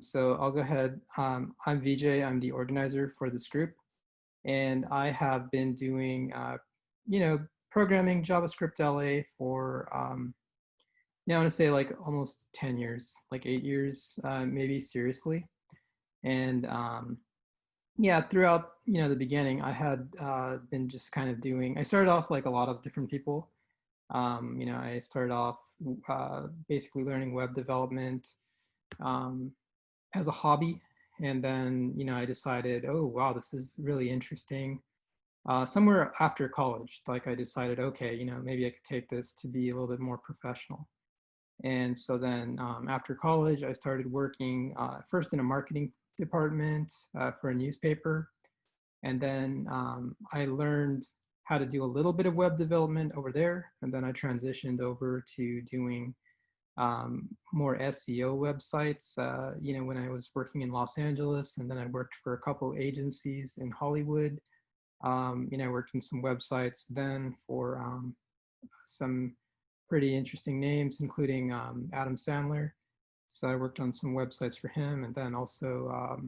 So I'll go ahead. I'm VJ. I'm the organizer for this group, and I have been doing, programming JavaScriptLA for now I want to say like almost 10 years, like 8 years, maybe seriously. And yeah, throughout the beginning, I had been just kind of doing. I started off like a lot of different people. I started off basically learning web development. Um, as a hobby. And then, I decided, oh, wow, this is really interesting. Somewhere after college, like I decided, okay, maybe I could take this to be a little bit more professional. And so then after college, I started working first in a marketing department for a newspaper. And then I learned how to do a little bit of web development over there. And then I transitioned over to doing more SEO websites, when I was working in Los Angeles, and then I worked for a couple agencies in Hollywood. I worked in some websites then for some pretty interesting names, including Adam Sandler. So I worked on some websites for him, and then also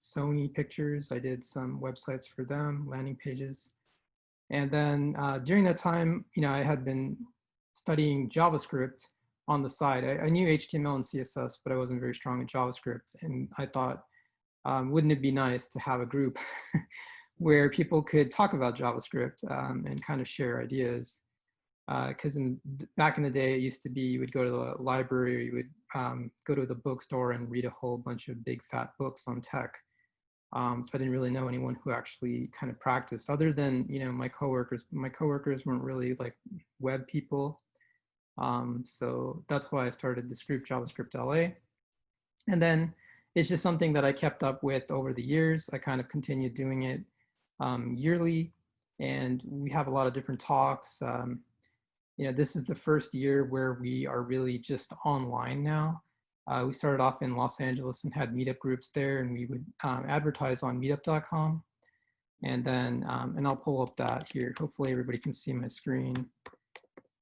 Sony Pictures. I did some websites for them, landing pages. And then during that time, I had been studying JavaScript on the side. I knew HTML and CSS, but I wasn't very strong in JavaScript. And I thought, wouldn't it be nice to have a group where people could talk about JavaScript and kind of share ideas? Because back in the day, it used to be you would go to the library, or you would go to the bookstore and read a whole bunch of big fat books on tech. So I didn't really know anyone who actually kind of practiced, other than my coworkers. My coworkers weren't really like web people. So that's why I started this group, JavaScriptLA. And then it's just something that I kept up with over the years. I kind of continued doing it yearly, and we have a lot of different talks. This is the first year where we are really just online now. We started off in Los Angeles and had meetup groups there, and we would advertise on meetup.com. And then, and I'll pull up that here. Hopefully everybody can see my screen.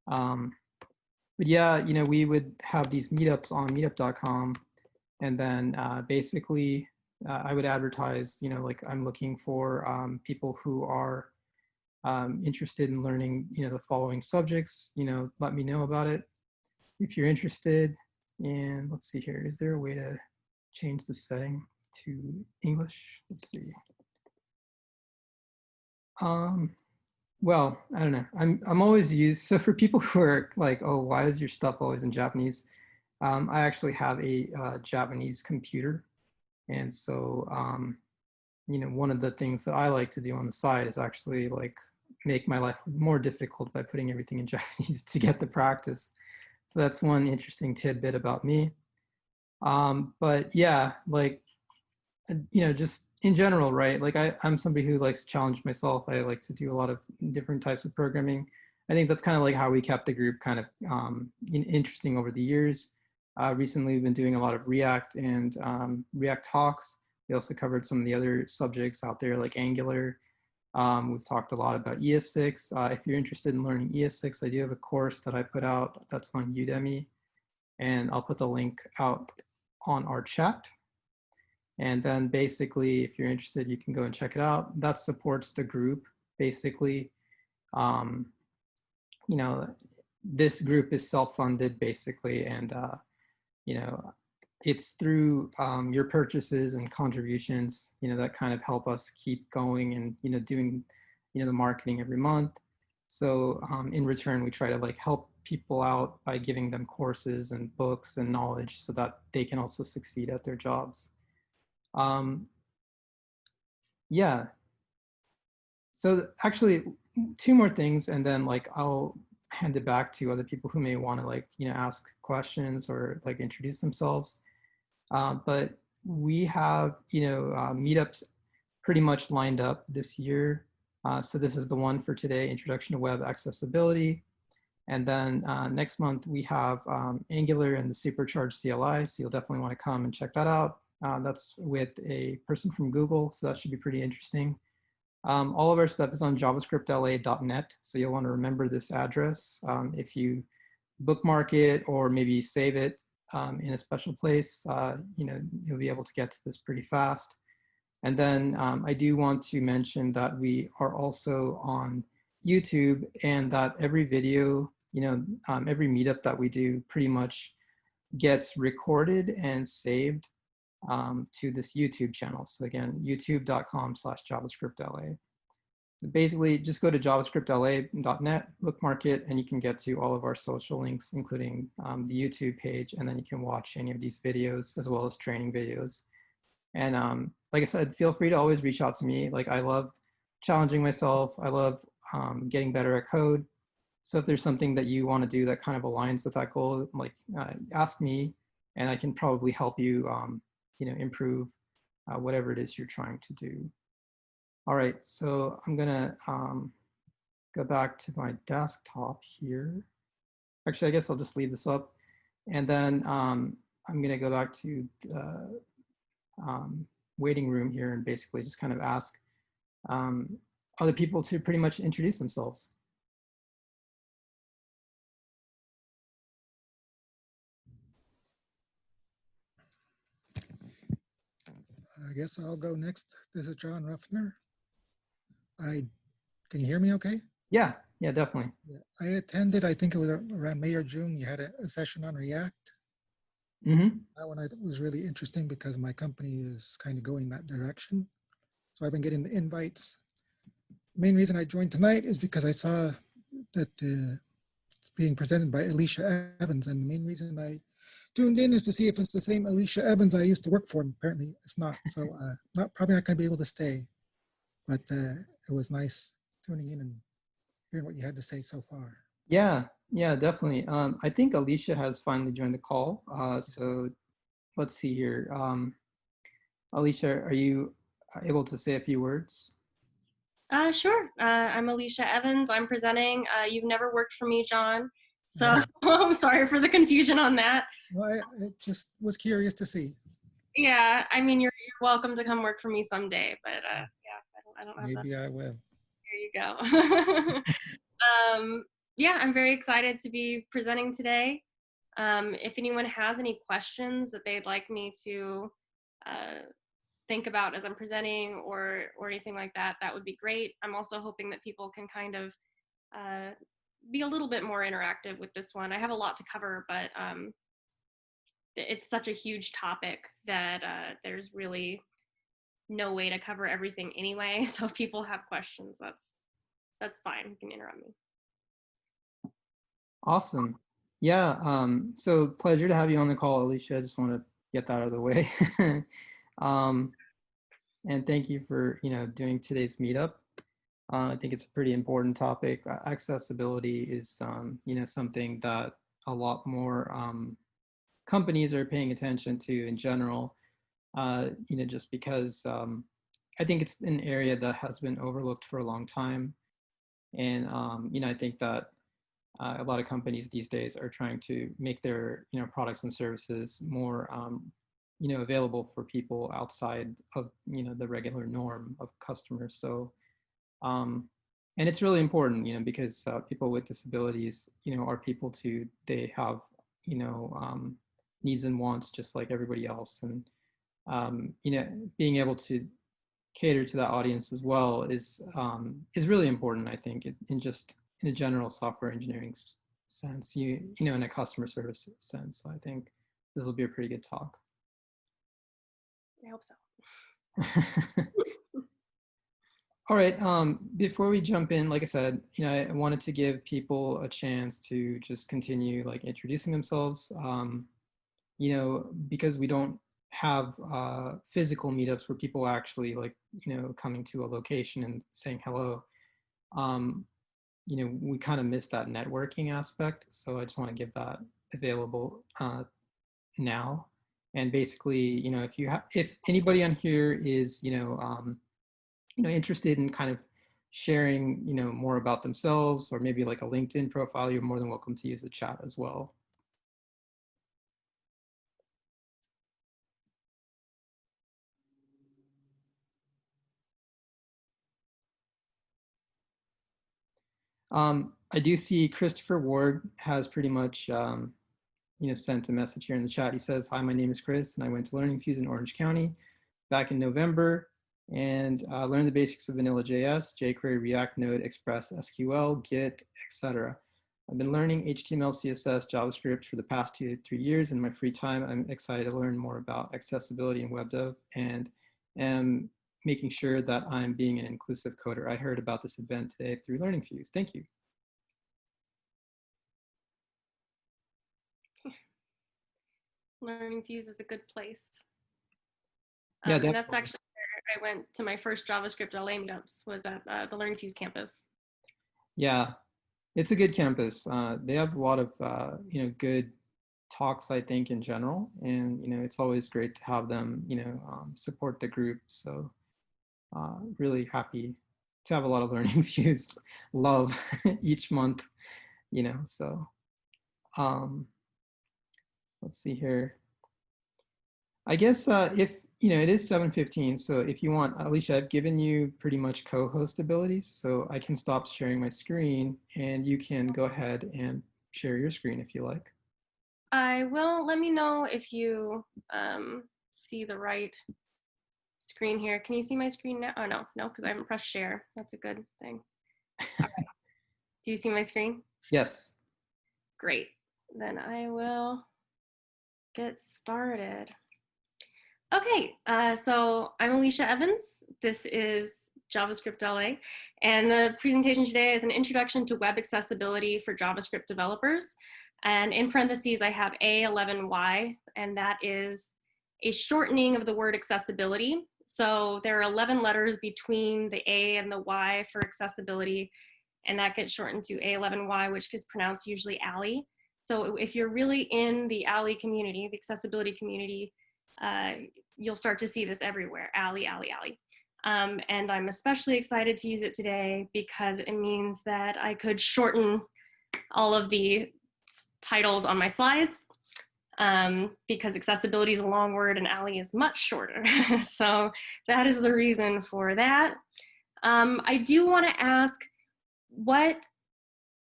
But yeah, we would have these meetups on meetup.com, and then basically I would advertise, like I'm looking for people who are interested in learning, the following subjects, let me know about it if you're interested. And let's see here, is there a way to change the setting to English? Let's see. Well, I don't know. I'm always used. So for people who are like, oh, why is your stuff always in Japanese? I actually have a Japanese computer, and so one of the things that I like to do on the side is actually like make my life more difficult by putting everything in Japanese to get the practice. So that's one interesting tidbit about me. But yeah, like just in general, right? Like I'm somebody who likes to challenge myself. I like to do a lot of different types of programming. I think that's kind of like how we kept the group kind of interesting over the years. Recently, we've been doing a lot of React and React talks. We also covered some of the other subjects out there like Angular. We've talked a lot about ES6. If you're interested in learning ES6, I do have a course that I put out that's on Udemy, and I'll put the link out on our chat. And then basically, if you're interested, you can go and check it out. That supports the group, basically. This group is self-funded, basically, and it's through your purchases and contributions, that kind of help us keep going and doing, the marketing every month. So in return, we try to like help people out by giving them courses and books and knowledge so that they can also succeed at their jobs. Yeah. So actually, two more things, and then like I'll hand it back to other people who may want to like ask questions or like introduce themselves. But we have meetups pretty much lined up this year. So this is the one for today, Introduction to Web Accessibility. And then next month we have Angular and the Supercharged CLI. So you'll definitely want to come and check that out. That's with a person from Google, so that should be pretty interesting. All of our stuff is on javascriptla.net, so you'll want to remember this address. If you bookmark it or maybe save it, in a special place, you'll be able to get to this pretty fast. And then I do want to mention that we are also on YouTube, and that every video, every meetup that we do pretty much gets recorded and saved to this YouTube channel. So again, youtube.com/JavaScriptLA. Basically, just go to javascriptla.net, bookmark it, and you can get to all of our social links, including the YouTube page, and then you can watch any of these videos as well as training videos. And like I said, feel free to always reach out to me. Like, I love challenging myself. I love getting better at code. So if there's something that you want to do that kind of aligns with that goal, like ask me, and I can probably help you, improve whatever it is you're trying to do. All right, so I'm gonna go back to my desktop here. Actually, I guess I'll just leave this up, and then I'm gonna go back to the waiting room here and basically just kind of ask other people to pretty much introduce themselves. I guess I'll go next. This is John Ruffner. Can you hear me okay? Yeah, definitely. Yeah, I attended, I think it was around May or June, you had a session on React. Mm-hmm. That one was really interesting because my company is kind of going that direction. So I've been getting the invites. Main reason I joined tonight is because I saw that it's being presented by Alicia Evans, and the main reason I tuned in is to see if it's the same Alicia Evans I used to work for. And apparently it's not, so probably not going to be able to stay, but it was nice tuning in and hearing what you had to say so far. Yeah, definitely. I think Alicia has finally joined the call. So let's see here. Alicia, are you able to say a few words? Sure. I'm Alicia Evans. I'm presenting. You've never worked for me, John. So I'm sorry for the confusion on that. Well, I just was curious to see. Yeah, I mean, you're welcome to come work for me someday, but yeah, I don't have Maybe that. I will. There you go. Yeah, I'm very excited to be presenting today. If anyone has any questions that they'd like me to think about as I'm presenting or anything like that, that would be great. I'm also hoping that people can kind of be a little bit more interactive with this one. I have a lot to cover, but it's such a huge topic that there's really no way to cover everything anyway. So if people have questions, that's fine. You can interrupt me. Awesome. Yeah, so pleasure to have you on the call, Alicia. I just want to get that out of the way. And thank you for doing today's meetup. I think it's a pretty important topic. Accessibility is something that a lot more companies are paying attention to in general. Just because I think it's an area that has been overlooked for a long time, and I think that a lot of companies these days are trying to make their products and services more available for people outside of the regular norm of customers. So and it's really important because people with disabilities are people too. They have needs and wants just like everybody else, and being able to cater to that audience as well is really important, I think, in a general software engineering sense, in a customer service sense. So I think this will be a pretty good talk. I hope so. All right, before we jump in, like I said, I wanted to give people a chance to just continue like introducing themselves, because we don't have physical meetups where people are actually like, coming to a location and saying hello. We kind of miss that networking aspect. So I just want to give that available now. And basically, if anybody on here is, interested in kind of sharing, more about themselves, or maybe like a LinkedIn profile, you're more than welcome to use the chat as well. I do see Christopher Ward has pretty much, sent a message here in the chat. He says, "Hi, my name is Chris, and I went to Learning Fuse in Orange County back in November, and learned the basics of vanilla JS, jQuery, React, Node, Express, SQL, Git, etc. I've been learning HTML, CSS, JavaScript for the past 2 to 3 years. In my free time, I'm excited to learn more about accessibility and web dev, and am making sure that I'm being an inclusive coder. I heard about this event today through Learning Fuse. Thank you." Learning Fuse is a good place. Yeah, And that's definitely. actually where I went to my first JavaScriptLA meetups, was at the Learning Fuse campus. Yeah, it's a good campus. They have a lot of good talks, I think, in general, and it's always great to have them support the group. So really happy to have a lot of Learning Fuse love each month. So let's see here. I guess if it is 7:15, so if you want, Alicia, I've given you pretty much co-host abilities, so I can stop sharing my screen and you can go ahead and share your screen if you like. I will. Let me know if you see the right screen here. Can you see my screen now? Oh, no, because I haven't pressed share. That's a good thing. All right. Do you see my screen? Yes. Great. Then I will get started. Okay, so I'm Alicia Evans. This is JavaScriptLA, and the presentation today is an introduction to web accessibility for JavaScript developers. And in parentheses, I have A11Y, and that is a shortening of the word accessibility. So there are 11 letters between the A and the Y for accessibility, and that gets shortened to A11Y, which is pronounced usually ALI. So if you're really in the ALI community, the accessibility community, you'll start to see this everywhere, ALI, ALI, ALI. And I'm especially excited to use it today because it means that I could shorten all of the titles on my slides, because accessibility is a long word and ALI is much shorter. So that is the reason for that. I do want to ask what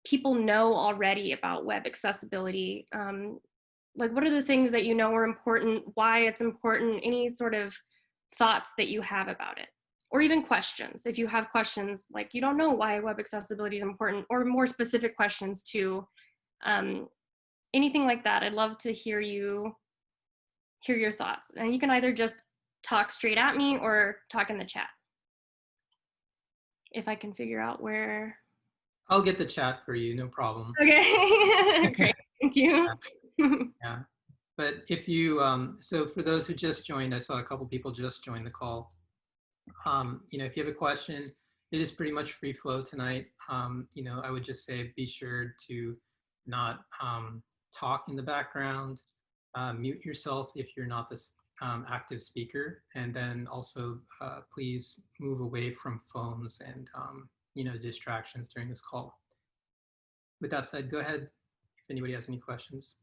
people know already about web accessibility. Like, what are the things that you know are important, why it's important, any sort of thoughts that you have about it, or even questions. If you have questions, like you don't know why web accessibility is important, or more specific questions to anything like that, I'd love to hear your thoughts. And you can either just talk straight at me or talk in the chat. If I can figure out where. I'll get the chat for you, no problem. Okay, great, thank you. Yeah, but if you, so for those who just joined, I saw a couple people just joined the call. If you have a question, it is pretty much free flow tonight. I would just say be sure to not talk in the background, mute yourself if you're not this active speaker, and then also please move away from phones and distractions during this call. With that said, go ahead if anybody has any questions.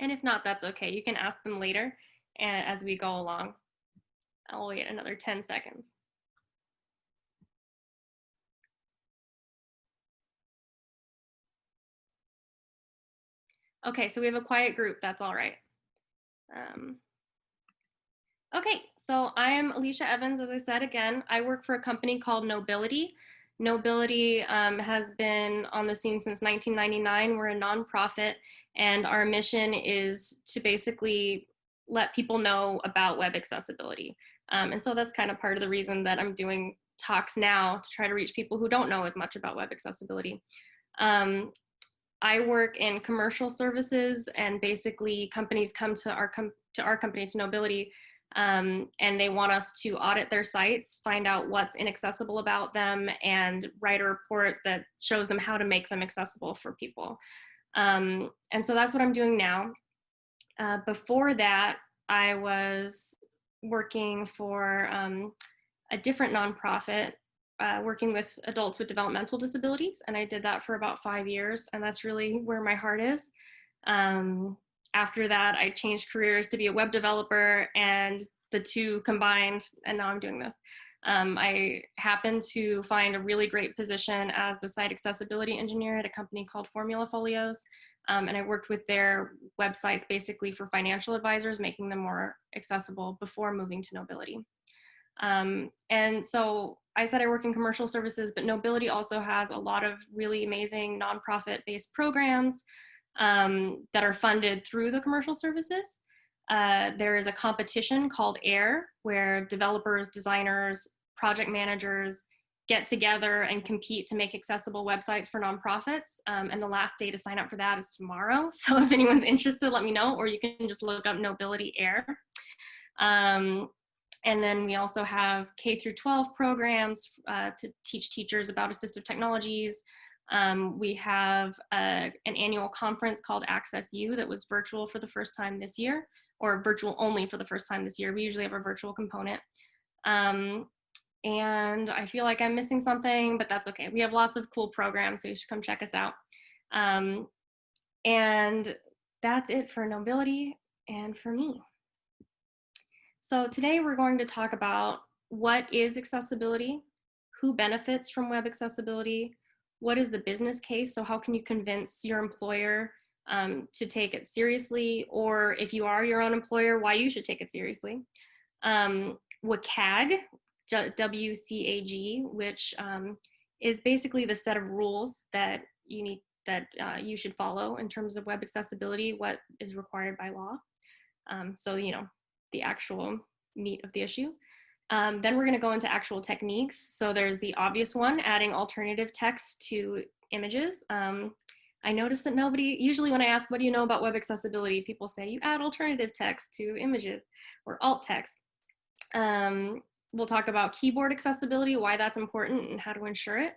And if not, that's okay. You can ask them later as we go along. I'll wait another 10 seconds. Okay, so we have a quiet group. That's all right. Okay, so I am Alicia Evans, as I said again. I work for a company called Nobility. Nobility has been on the scene since 1999. We're a nonprofit, and our mission is to basically let people know about web accessibility. And so that's kind of part of the reason that I'm doing talks now, to try to reach people who don't know as much about web accessibility. I work in commercial services, and basically companies come to our company, to Nobility, and they want us to audit their sites, find out what's inaccessible about them, and write a report that shows them how to make them accessible for people. And so that's what I'm doing now. Before that, I was working for a different nonprofit, working with adults with developmental disabilities, and I did that for about 5 years, and that's really where my heart is. After that, I changed careers to be a web developer, and the two combined, and now I'm doing this. I happened to find a really great position as the site accessibility engineer at a company called Formula Folios. And I worked with their websites basically for financial advisors, making them more accessible before moving to Knowbility. And so I said I work in commercial services, but Knowbility also has a lot of really amazing nonprofit-based programs that are funded through the commercial services. There is a competition called AIR, where developers, designers, project managers get together and compete to make accessible websites for nonprofits. And the last day to sign up for that is tomorrow. So if anyone's interested, let me know, or you can just look up Knowbility AIR. And then we also have K through 12 programs to teach teachers about assistive technologies. We have an annual conference called Access U that was virtual for the first time this year, or virtual only for the first time this year. We usually have a virtual component. And I feel like I'm missing something, but that's okay. We have lots of cool programs, so you should come check us out. And that's it for Knowbility and for me. So today we're going to talk about what is accessibility, who benefits from web accessibility, what is the business case, so how can you convince your employer to take it seriously, or if you are your own employer, why you should take it seriously. WCAG, WCAG, which is basically the set of rules that you should follow in terms of web accessibility, what is required by law. So, you know, the actual meat of the issue. Then we're going to go into actual techniques. So there's the obvious one, adding alternative text to images. I noticed that usually when I ask, what do you know about web accessibility, people say you add alternative text to images or alt text. We'll talk about keyboard accessibility, why that's important and how to ensure it.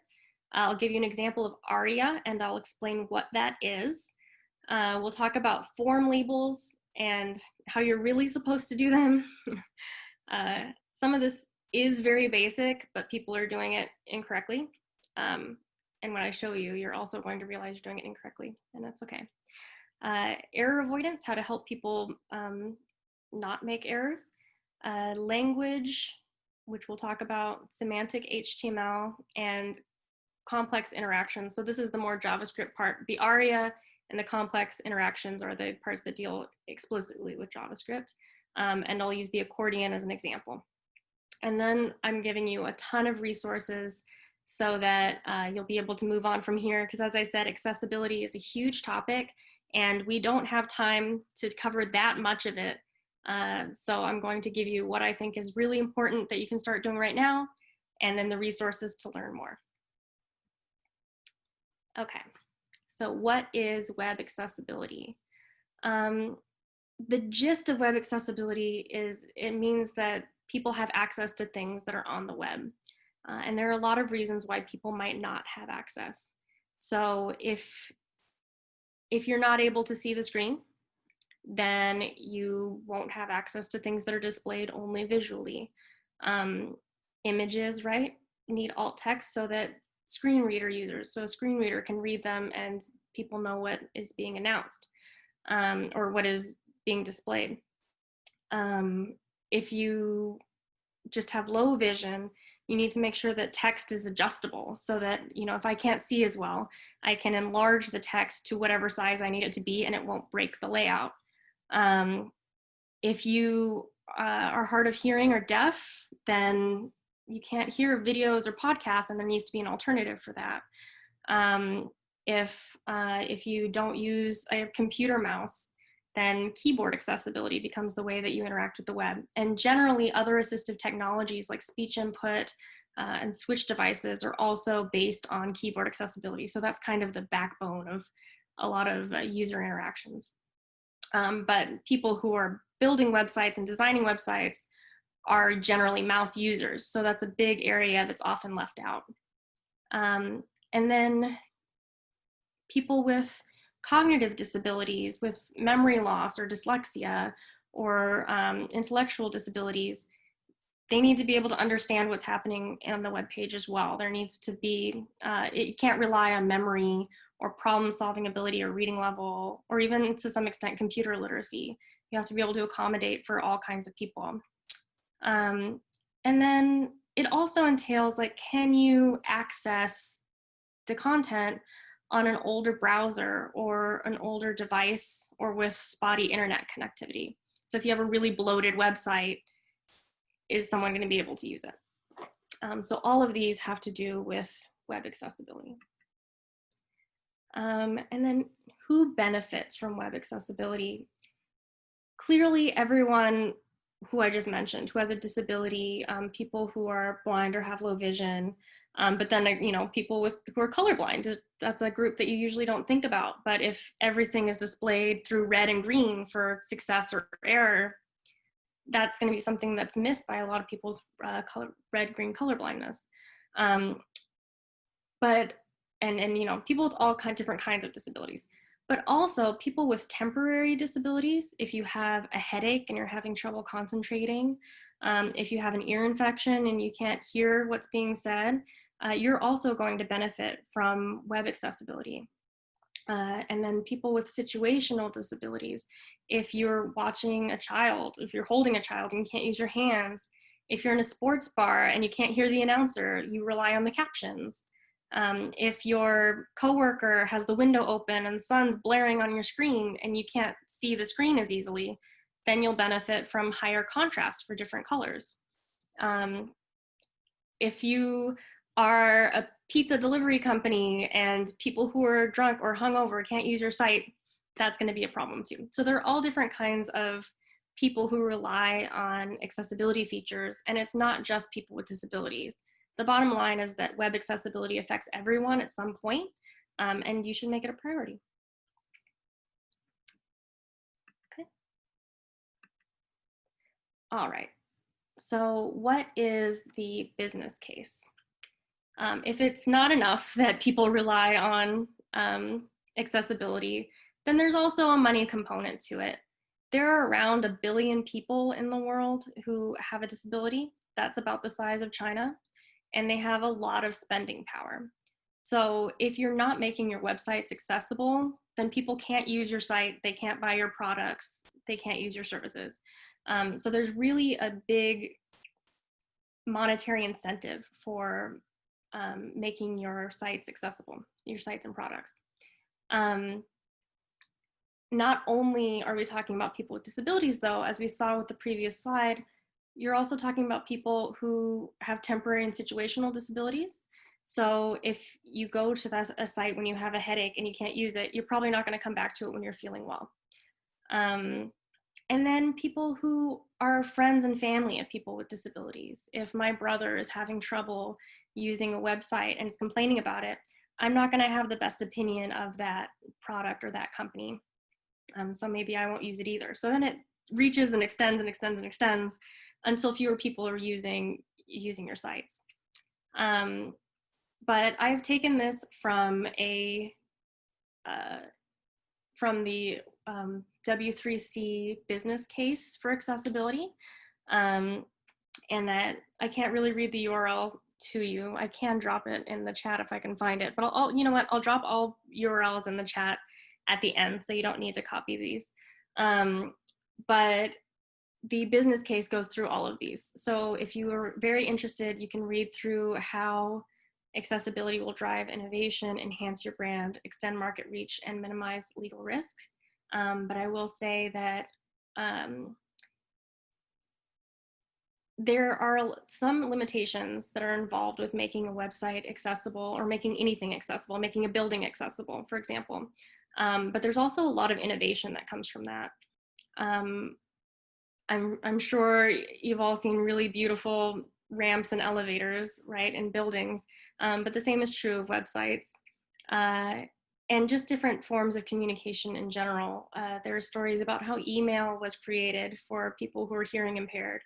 I'll give you an example of ARIA and I'll explain what that is. We'll talk about form labels and how you're really supposed to do them. Some of this is very basic, but people are doing it incorrectly. And when I show you, you're also going to realize you're doing it incorrectly, and that's okay. Error avoidance, how to help people not make errors. Language, which we'll talk about, semantic HTML, and complex interactions. So this is the more JavaScript part. The ARIA and the complex interactions are the parts that deal explicitly with JavaScript. And I'll use the accordion as an example. And then I'm giving you a ton of resources so that you'll be able to move on from here. Because as I said, accessibility is a huge topic and we don't have time to cover that much of it. So I'm going to give you what I think is really important that you can start doing right now, and then the resources to learn more. Okay, so what is web accessibility? The gist of web accessibility is it means that people have access to things that are on the web. And there are a lot of reasons why people might not have access. So if you're not able to see the screen, then you won't have access to things that are displayed only visually. Images, right, need alt text so that screen reader users, so a screen reader can read them and people know what is being announced or what is being displayed. If you just have low vision, you need to make sure that text is adjustable so that, you know, if I can't see as well, I can enlarge the text to whatever size I need it to be and it won't break the layout. If you are hard of hearing or deaf, then you can't hear videos or podcasts, and there needs to be an alternative for that. If you don't use a computer mouse, then keyboard accessibility becomes the way that you interact with the web. And generally, other assistive technologies like speech input and switch devices are also based on keyboard accessibility. So that's kind of the backbone of a lot of user interactions. But people who are building websites and designing websites are generally mouse users. So that's a big area that's often left out. And then people with cognitive disabilities, with memory loss or dyslexia or intellectual disabilities, they need to be able to understand what's happening on the web page as well. There needs to be, it can't rely on memory or problem solving ability or reading level, or even to some extent computer literacy. You have to be able to accommodate for all kinds of people. And then it also entails, like, can you access the content on an older browser or an older device or with spotty internet connectivity. So if you have a really bloated website, is someone going to be able to use it? So all of these have to do with web accessibility. And then who benefits from web accessibility? Clearly, everyone who I just mentioned, who has a disability, people who are blind or have low vision, but then, you know, people who are colorblind, that's a group that you usually don't think about. But if everything is displayed through red and green for success or error, that's going to be something that's missed by a lot of people with red-green color blindness. But you know, people with all different kinds of disabilities, but also people with temporary disabilities. If you have a headache and you're having trouble concentrating, if you have an ear infection and you can't hear what's being said, you're also going to benefit from web accessibility. And then people with situational disabilities, if you're watching a child, if you're holding a child and you can't use your hands, if you're in a sports bar and you can't hear the announcer, you rely on the captions. If your coworker has the window open and the sun's blaring on your screen and you can't see the screen as easily, then you'll benefit from higher contrast for different colors. If you are a pizza delivery company and people who are drunk or hungover can't use your site, that's going to be a problem too. So there are all different kinds of people who rely on accessibility features, and it's not just people with disabilities. The bottom line is that web accessibility affects everyone at some point, and you should make it a priority. Okay. All right. So what is the business case? If it's not enough that people rely on accessibility, then there's also a money component to it. There are around 1 billion people in the world who have a disability. That's about the size of China, and they have a lot of spending power. So if you're not making your websites accessible, then people can't use your site, they can't buy your products, they can't use your services. So there's really a big monetary incentive for making your sites accessible, your sites and products. Not only are we talking about people with disabilities though, as we saw with the previous slide, you're also talking about people who have temporary and situational disabilities. So if you go to a site when you have a headache and you can't use it, you're probably not going to come back to it when you're feeling well. And then people who are friends and family of people with disabilities. If my brother is having trouble using a website and is complaining about it, I'm not going to have the best opinion of that product or that company. So maybe I won't use it either. So then it reaches and extends and extends and extends until fewer people are using your sites. But I've taken this from the W3C business case for accessibility, and that I can't really read the URL to you. I can drop it in the chat if I can find it, but you know what? I'll drop all URLs in the chat at the end, so you don't need to copy these. But the business case goes through all of these. So if you are very interested, you can read through how accessibility will drive innovation, enhance your brand, extend market reach, and minimize legal risk. But I will say that there are some limitations that are involved with making a website accessible or making anything accessible, making a building accessible, for example. But there's also a lot of innovation that comes from that. I'm sure you've all seen really beautiful ramps and elevators, right, in buildings, but the same is true of websites. And just different forms of communication in general. There are stories about how email was created for people who are hearing impaired,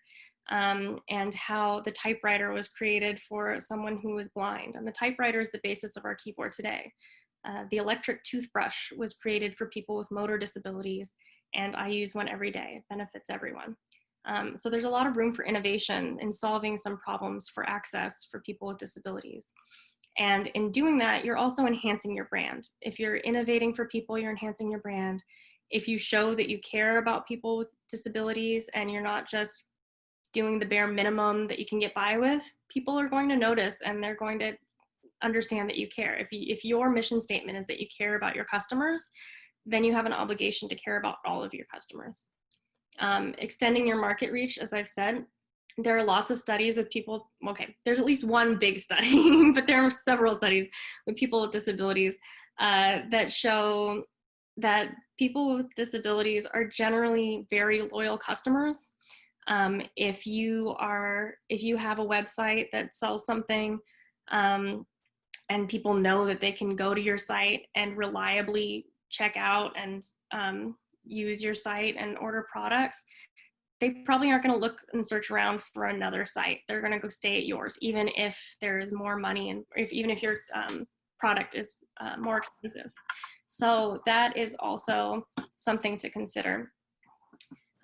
and how the typewriter was created for someone who was blind. And the typewriter is the basis of our keyboard today. The electric toothbrush was created for people with motor disabilities, and I use one every day. It benefits everyone. So there's a lot of room for innovation in solving some problems for access for people with disabilities. And in doing that, you're also enhancing your brand. If you're innovating for people, you're enhancing your brand. If you show that you care about people with disabilities and you're not just doing the bare minimum that you can get by with, people are going to notice and they're going to understand that you care. If your mission statement is that you care about your customers, then you have an obligation to care about all of your customers. Extending your market reach, as I've said, there are lots of studies with people, okay, there's at least one big study, but there are several studies with people with disabilities that show that people with disabilities are generally very loyal customers. If you have a website that sells something and people know that they can go to your site and reliably check out and use your site and order products, they probably aren't going to look and search around for another site. They're going to go stay at yours, even if there is more money and even if your product is more expensive. So that is also something to consider.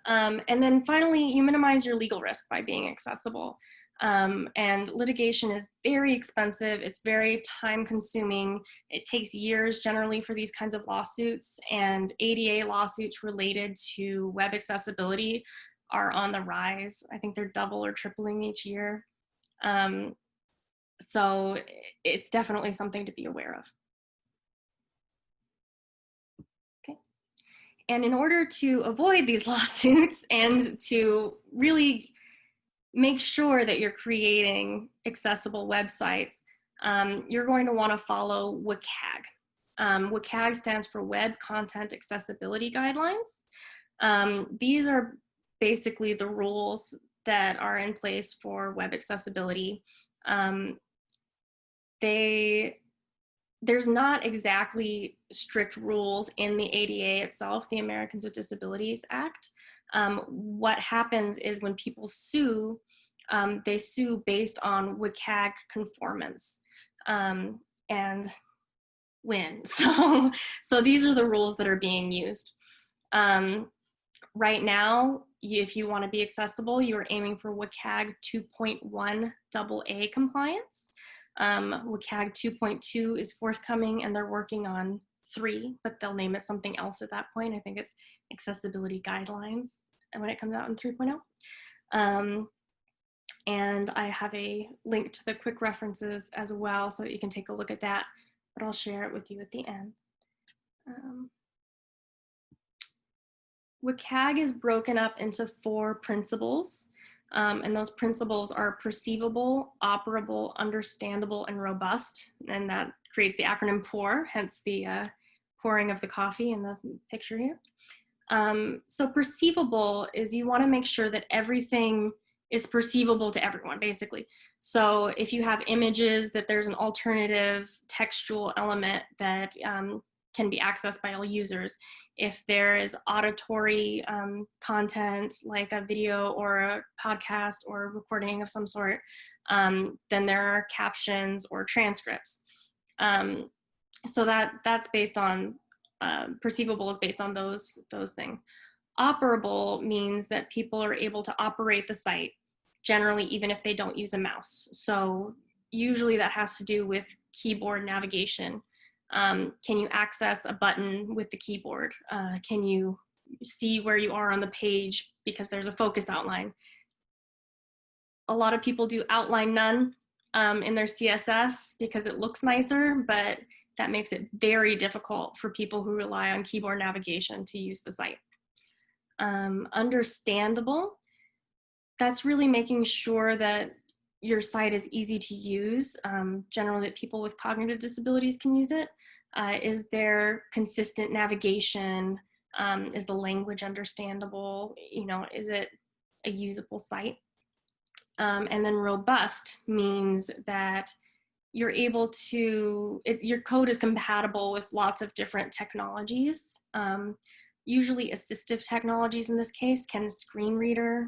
And then finally, you minimize your legal risk by being accessible. And litigation is very expensive. It's very time consuming. It takes years generally for these kinds of lawsuits, and ADA lawsuits related to web accessibility are on the rise. I think they're double or tripling each year. So it's definitely something to be aware of. Okay. And in order to avoid these lawsuits and to really make sure that you're creating accessible websites, you're going to want to follow WCAG. WCAG stands for Web Content Accessibility Guidelines. These are basically the rules that are in place for web accessibility. There's not exactly strict rules in the ADA itself, the Americans with Disabilities Act. What happens is when people sue, they sue based on WCAG conformance and win. So these are the rules that are being used. Right now, if you want to be accessible, you are aiming for WCAG 2.1 AA compliance. WCAG 2.2 is forthcoming, and they're working on 3, but they'll name it something else at that point. I think it's accessibility guidelines, and when it comes out in 3.0. And I have a link to the quick references as well so that you can take a look at that, but I'll share it with you at the end. WCAG is broken up into 4 principles, and those principles are perceivable, operable, understandable, and robust, and that creates the acronym POUR, hence the pouring of the coffee in the picture here. So perceivable is you want to make sure that everything is perceivable to everyone, basically. So if you have images, that there's an alternative textual element that can be accessed by all users. If there is auditory content, like a video or a podcast or a recording of some sort, then there are captions or transcripts. So that's based on, perceivable is based on those things. Operable means that people are able to operate the site, generally even if they don't use a mouse. So usually that has to do with keyboard navigation. Can you access a button with the keyboard? Can you see where you are on the page because there's a focus outline? A lot of people do outline none in their CSS because it looks nicer, but that makes it very difficult for people who rely on keyboard navigation to use the site. Understandable, that's really making sure that your site is easy to use, generally that people with cognitive disabilities can use it. Is there consistent navigation? Is the language understandable? Is it a usable site? And then robust means that you're able to, your code is compatible with lots of different technologies. Usually assistive technologies in this case. Can a screen reader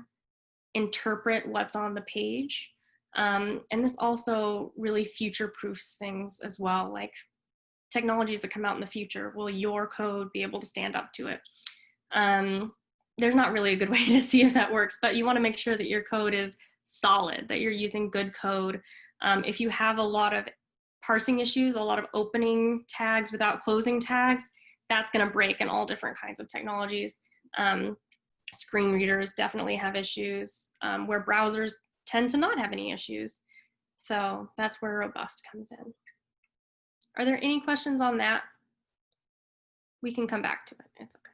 interpret what's on the page? And this also really future-proofs things as well, like technologies that come out in the future. Will your code be able to stand up to it? There's not really a good way to see if that works, but you want to make sure that your code is solid, that you're using good code. If you have a lot of parsing issues, a lot of opening tags without closing tags, that's going to break in all different kinds of technologies. Screen readers definitely have issues, where browsers tend to not have any issues. So that's where robust comes in. Are there any questions on that? We can come back to it. It's okay.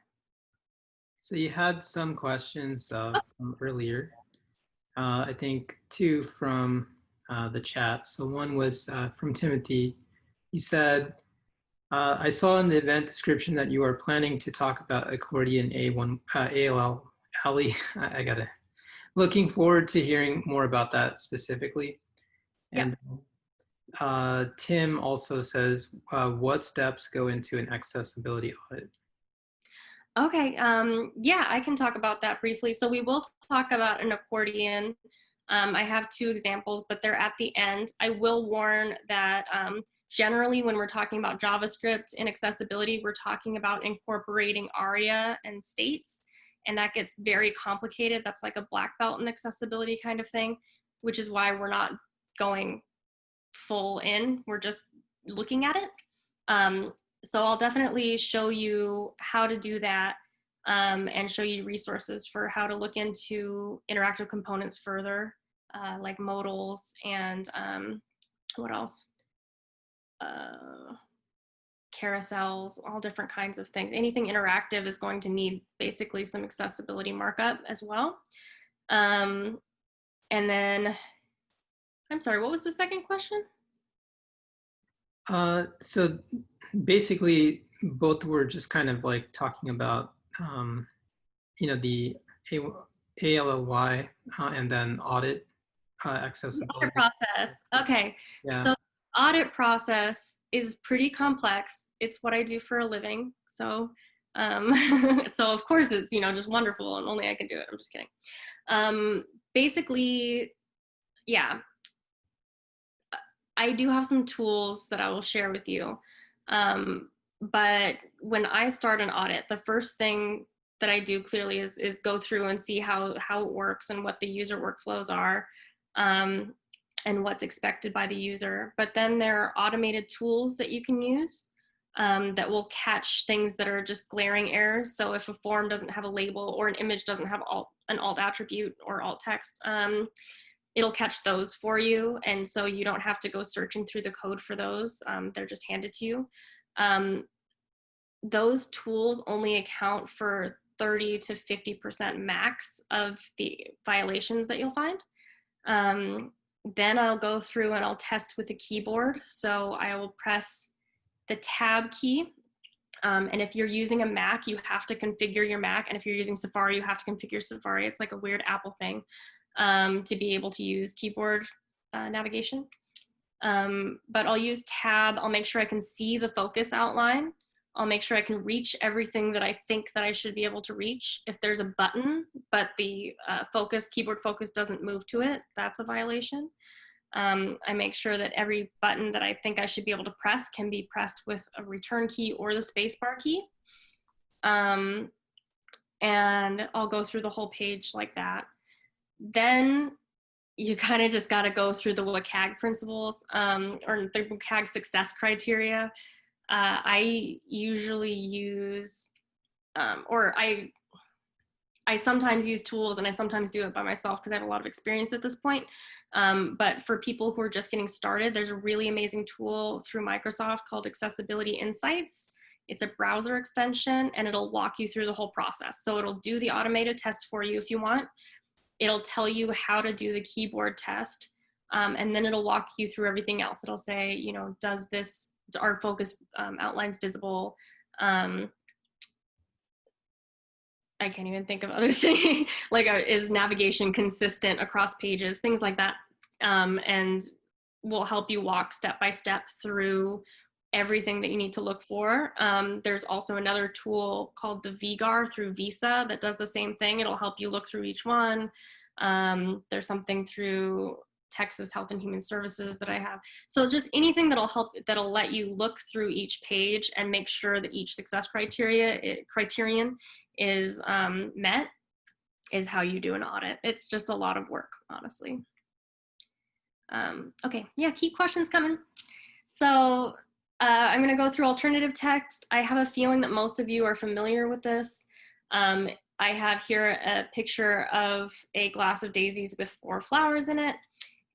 So you had some questions from earlier. I think two from the chat. So one was from Timothy. He said, I saw in the event description that you are planning to talk about Accordion A1 ALL. Ali, I gotta. Looking forward to hearing more about that specifically. And Tim also says, what steps go into an accessibility audit? Okay, yeah, I can talk about that briefly. So we will talk about an accordion. I have two examples, but they're at the end. I will warn that generally when we're talking about JavaScript and accessibility, we're talking about incorporating ARIA and states, and that gets very complicated. That's like a black belt in accessibility kind of thing, which is why we're not going full in. We're just looking at it. So I'll definitely show you how to do that and show you resources for how to look into interactive components further, like modals and what else? Carousels, all different kinds of things. Anything interactive is going to need basically some accessibility markup as well. And then, I'm sorry, what was the second question? So basically, both were just kind of like talking about, you know, the ALLY and then audit accessibility. Audit process. Okay. Yeah. So audit process is pretty complex. It's what I do for a living. So, so of course it's, you know, just wonderful and only I can do it. I'm just kidding. Basically, yeah, I do have some tools that I will share with you. But when I start an audit, the first thing that I do clearly is go through and see how it works and what the user workflows are, and what's expected by the user. But then there are automated tools that you can use that will catch things that are just glaring errors. So if a form doesn't have a label or an image doesn't have an alt attribute or alt text, it'll catch those for you. And so you don't have to go searching through the code for those. They're just handed to you. Those tools only account for 30 to 50% max of the violations that you'll find. Then I'll go through and I'll test with the keyboard. So I will press the tab key. And if you're using a Mac, you have to configure your Mac. And if you're using Safari, you have to configure Safari. It's like a weird Apple thing to be able to use keyboard navigation. But I'll use tab. I'll make sure I can see the focus outline. I'll make sure I can reach everything that I think that I should be able to reach. If there's a button, but the keyboard focus doesn't move to it, that's a violation. I make sure that every button that I think I should be able to press can be pressed with a return key or the spacebar key. And I'll go through the whole page like that. Then you kind of just got to go through the WCAG principles or the WCAG success criteria. I usually use, or I sometimes use tools and I sometimes do it by myself because I have a lot of experience at this point. But for people who are just getting started, there's a really amazing tool through Microsoft called Accessibility Insights. It's a browser extension and it'll walk you through the whole process. So it'll do the automated test for you if you want. It'll tell you how to do the keyboard test. And then it'll walk you through everything else. It'll say, you know, are focus outlines visible? I can't even think of other things. Like, is navigation consistent across pages? Things like that. And will help you walk step by step through everything that you need to look for. There's also another tool called the VGAR through Visa that does the same thing. It'll help you look through each one. There's something through Texas Health and Human Services that I have. So just anything that'll let you look through each page and make sure that each success criterion is met is how you do an audit. It's just a lot of work, honestly. Okay, yeah, keep questions coming. So I'm gonna go through alternative text. I have a feeling that most of you are familiar with this. I have here a picture of a glass of daisies with 4 flowers in it.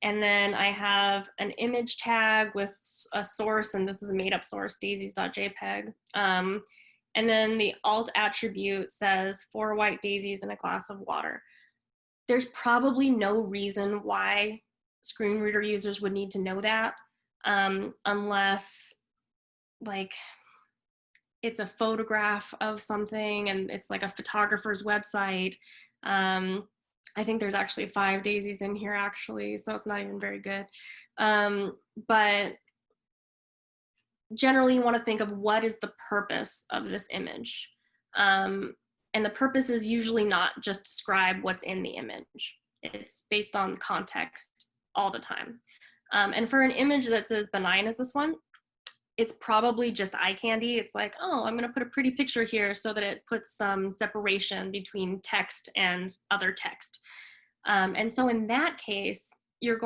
And then I have an image tag with a source, and this is a made-up source, daisies.jpg. And then the alt attribute says 4 white daisies and a glass of water. There's probably no reason why screen reader users would need to know that, unless like it's a photograph of something and it's like a photographer's website. I think there's actually 5 daisies in here actually, so it's not even very good. But generally you want to think of what is the purpose of this image. And the purpose is usually not just describe what's in the image. It's based on context all the time. And for an image that's as benign as this one, it's probably just eye candy. It's like, oh, I'm going to put a pretty picture here so that it puts some separation between text and other text. And so in that case, you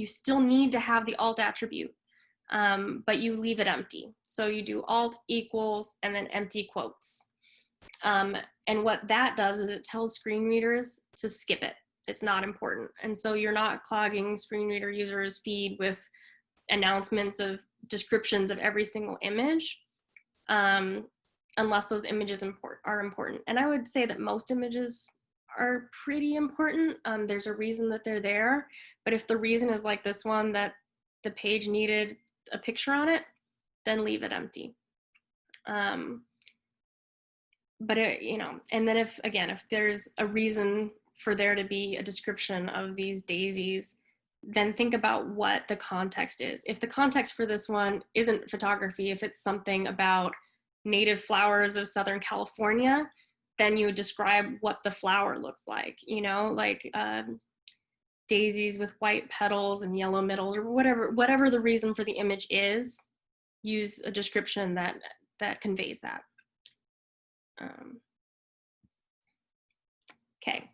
still need to have the alt attribute, but you leave it empty. So you do alt equals and then empty quotes. And what that does is it tells screen readers to skip it. It's not important. And so you're not clogging screen reader users' feed with announcements of descriptions of every single image, unless those images are important. And I would say that most images are pretty important. There's a reason that they're there, but if the reason is like this one, that the page needed a picture on it, then leave it empty. But and then if there's a reason for there to be a description of these daisies, then think about what the context is. If the context for this one isn't photography, if it's something about native flowers of Southern California, then you would describe what the flower looks like, like daisies with white petals and yellow middles, or whatever the reason for the image is, use a description that conveys that. Okay,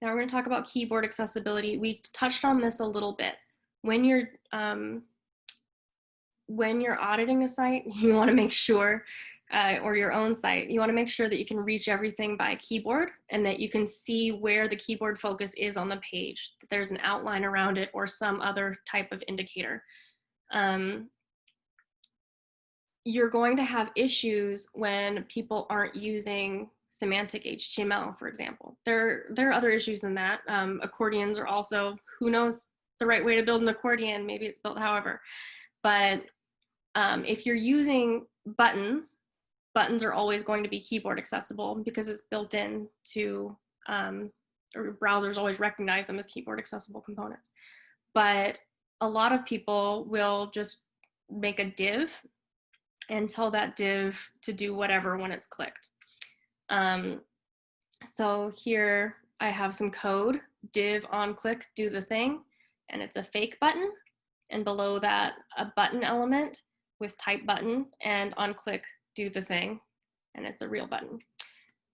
now we're going to talk about keyboard accessibility. We touched on this a little bit. When you're auditing a site, you want to make sure, or your own site, you want to make sure that you can reach everything by keyboard and that you can see where the keyboard focus is on the page, that there's an outline around it or some other type of indicator. You're going to have issues when people aren't using semantic HTML, for example. There are other issues than that. Accordions are also, who knows the right way to build an accordion, maybe it's built however. But if you're using buttons are always going to be keyboard accessible because it's built in to, or browsers always recognize them as keyboard accessible components. But a lot of people will just make a div and tell that div to do whatever when it's clicked. So here I have some code, div on click, do the thing, and it's a fake button. And below that, a button element with type button, and on click, do the thing, and it's a real button.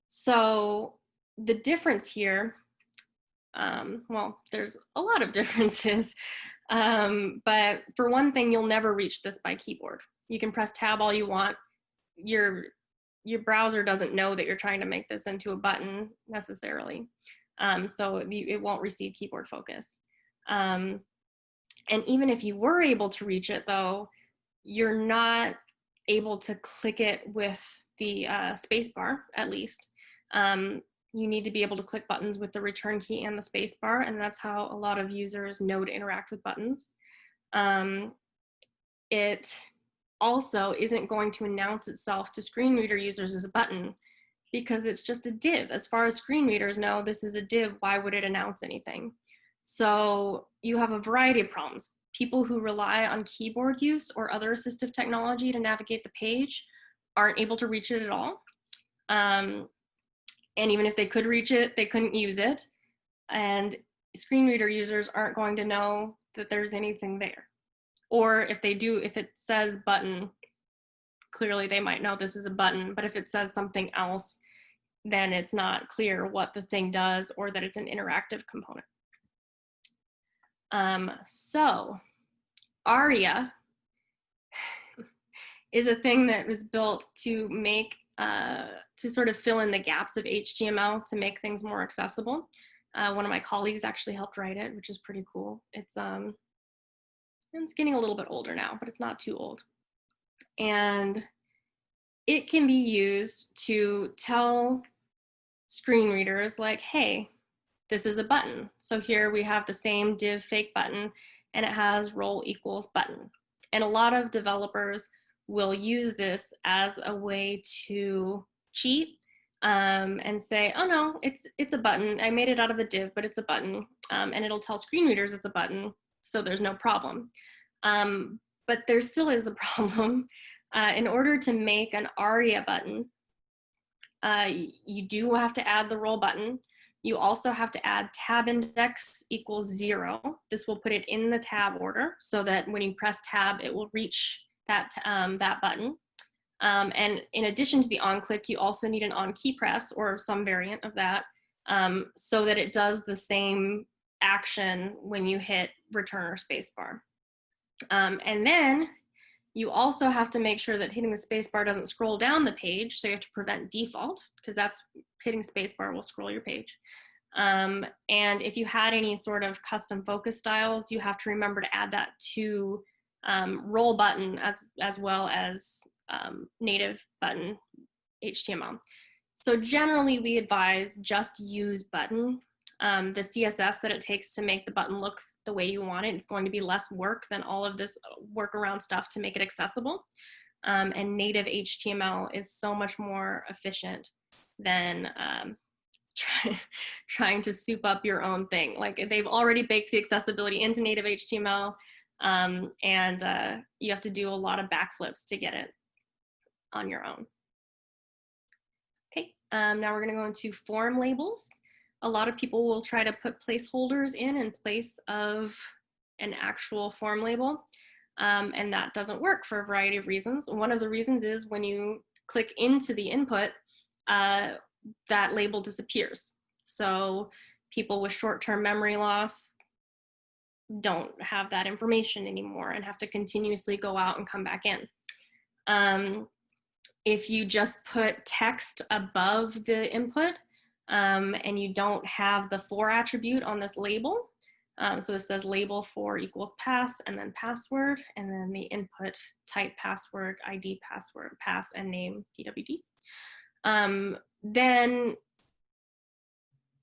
So the difference here, well, there's a lot of differences, but for one thing, you'll never reach this by keyboard. You can press tab all you want. Your browser doesn't know that you're trying to make this into a button necessarily. So it won't receive keyboard focus. And even if you were able to reach it though, you're not able to click it with the space bar, at least. You need to be able to click buttons with the return key and the space bar, and that's how a lot of users know to interact with buttons. It also isn't going to announce itself to screen reader users as a button because it's just a div. As far as screen readers know, this is a div. Why would it announce anything? So you have a variety of problems. People who rely on keyboard use or other assistive technology to navigate the page aren't able to reach it at all. And even if they could reach it, they couldn't use it. And screen reader users aren't going to know that there's anything there. Or if they do, if it says button, clearly they might know this is a button, but if it says something else, then it's not clear what the thing does or that it's an interactive component. So ARIA is a thing that was built to make, to sort of fill in the gaps of HTML to make things more accessible. One of my colleagues actually helped write it, which is pretty cool. It's getting a little bit older now, but it's not too old. And it can be used to tell screen readers like, hey, this is a button. So here we have the same div fake button, and it has role equals button. And a lot of developers will use this as a way to cheat and say, oh no, it's a button. I made it out of a div, but it's a button. And it'll tell screen readers it's a button, so there's no problem. But there still is a problem. In order to make an ARIA button, you do have to add the role button. You also have to add tab index equals 0. This will put it in the tab order so that when you press tab, it will reach that button. And in addition to the on click, you also need an on key press or some variant of that so that it does the same action when you hit return or spacebar. And then you also have to make sure that hitting the spacebar doesn't scroll down the page. So you have to prevent default, because that's hitting spacebar will scroll your page. And if you had any sort of custom focus styles, you have to remember to add that to role button as well as native button HTML. So generally we advise just use button. The CSS that it takes to make the button look the way you want it, it's going to be less work than all of this workaround stuff to make it accessible. And native HTML is so much more efficient than trying to soup up your own thing. Like they've already baked the accessibility into native HTML, and you have to do a lot of backflips to get it on your own. Okay, now we're gonna go into form labels. A lot of people will try to put placeholders in place of an actual form label, and that doesn't work for a variety of reasons. One of the reasons is when you click into the input, that label disappears. So people with short-term memory loss don't have that information anymore and have to continuously go out and come back in. If you just put text above the input, and you don't have the for attribute on this label. So it says label for equals pass and then password, and then the input type password, ID password, pass, and name PWD. Then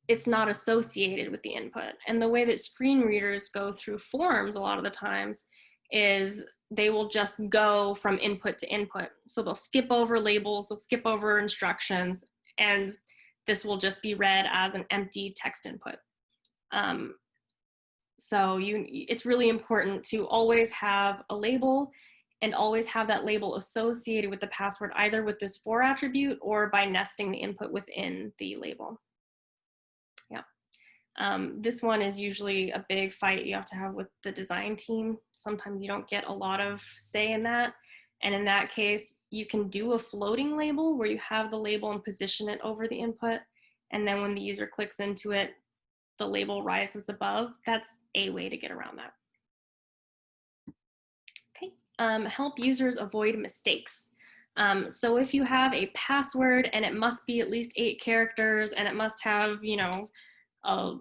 it's not associated with the input. And the way that screen readers go through forms a lot of the times is they will just go from input to input. So they'll skip over labels, they'll skip over instructions, and this will just be read as an empty text input. So it's really important to always have a label and always have that label associated with the password, either with this for attribute or by nesting the input within the label. Yeah. This one is usually a big fight you have to have with the design team. Sometimes you don't get a lot of say in that. And in that case, you can do a floating label where you have the label and position it over the input. And then when the user clicks into it, the label rises above. That's a way to get around that. Okay, help users avoid mistakes. So if you have a password and it must be at least 8 characters and it must have, you know, a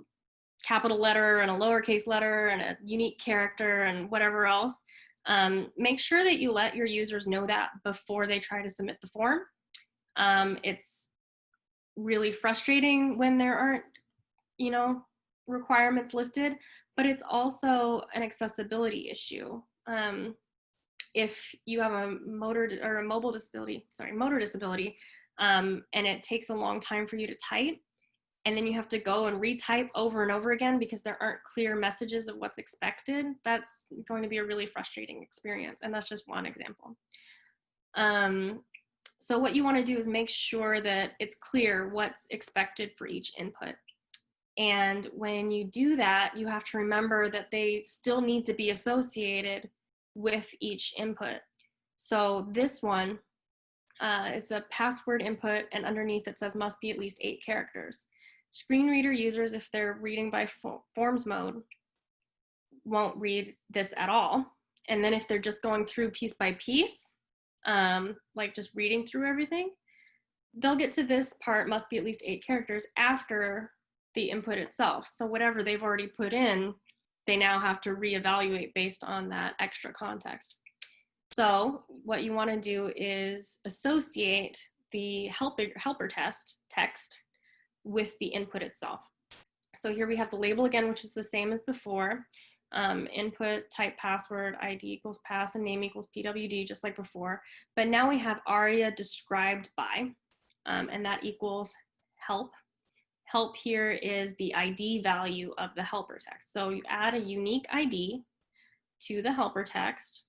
capital letter and a lowercase letter and a unique character and whatever else, make sure that you let your users know that before they try to submit the form. It's really frustrating when there aren't, you know, requirements listed, but it's also an accessibility issue. If you have a motor disability, and it takes a long time for you to type, and then you have to go and retype over and over again because there aren't clear messages of what's expected, that's going to be a really frustrating experience. And that's just one example. So what you want to do is make sure that it's clear what's expected for each input. And when you do that, you have to remember that they still need to be associated with each input. So this one is a password input, and underneath it says must be at least 8 characters. Screen reader users, if they're reading by forms mode, won't read this at all. And then if they're just going through piece by piece, like just reading through everything, they'll get to this part, must be at least 8 characters, after the input itself. So whatever they've already put in, they now have to reevaluate based on that extra context. So what you want to do is associate the helper text with the input itself. So here we have the label again, which is the same as before. Input, type, password, ID equals pass, and name equals PWD, just like before. But now we have ARIA described by, and that equals help. Help here is the ID value of the helper text. So you add a unique ID to the helper text.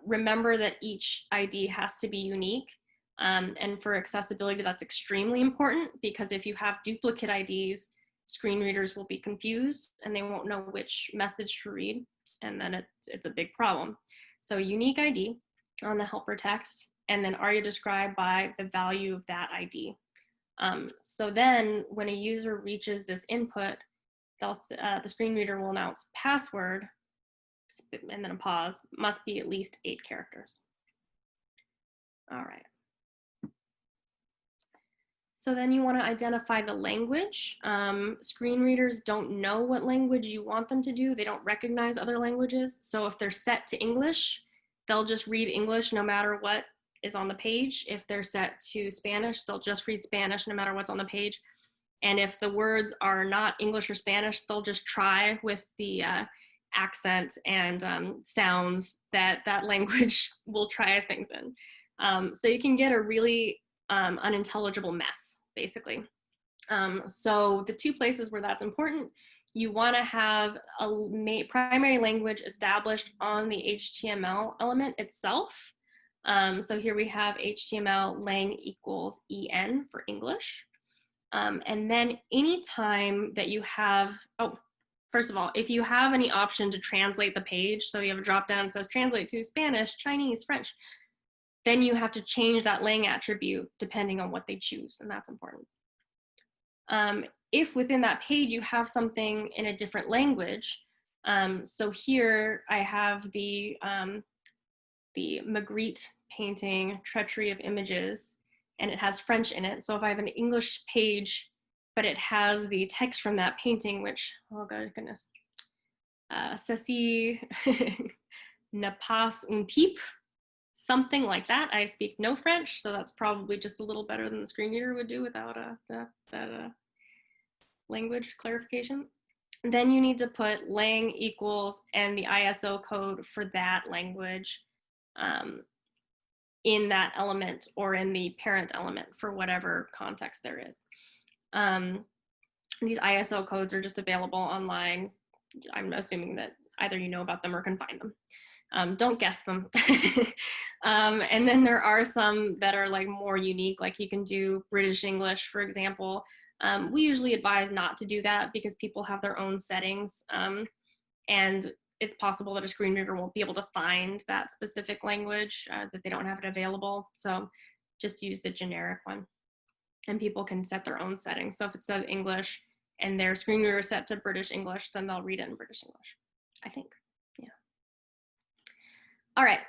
Remember that each ID has to be unique. And for accessibility, that's extremely important, because if you have duplicate IDs, screen readers will be confused and they won't know which message to read, and then it's a big problem. So unique ID on the helper text, and then ARIA described by the value of that ID. So then when a user reaches this input, the screen reader will announce password, and then a pause, must be at least 8 characters. All right. So then you want to identify the language. Screen readers don't know what language you want them to do. They don't recognize other languages. So if they're set to English, they'll just read English no matter what is on the page. If they're set to Spanish, they'll just read Spanish no matter what's on the page. And if the words are not English or Spanish, they'll just try with the accent and sounds that language will try things in. So you can get a really unintelligible mess, basically. So the 2 places where that's important, you want to have a primary language established on the HTML element itself. So here we have HTML lang equals EN for English. And then anytime that you have, first of all, if you have any option to translate the page, so you have a drop down that says translate to Spanish, Chinese, French, then you have to change that lang attribute depending on what they choose, and that's important. If within that page you have something in a different language, so here I have the Magritte painting, Treachery of Images, and it has French in it. So if I have an English page, but it has the text from that painting, which, oh goodness, ceci ne pas un pipe, something like that. I speak no French, so that's probably just a little better than the screen reader would do without that language clarification. Then you need to put lang equals and the ISO code for that language in that element or in the parent element for whatever context there is. These ISO codes are just available online. I'm assuming that either you know about them or can find them. Don't guess them. And then there are some that are like more unique, like you can do British English, for example. We usually advise not to do that because people have their own settings, and it's possible that a screen reader won't be able to find that specific language, that they don't have it available. So just use the generic one, and people can set their own settings. So if it says English and their screen reader is set to British English, then they'll read it in British English, I think. Yeah. All right.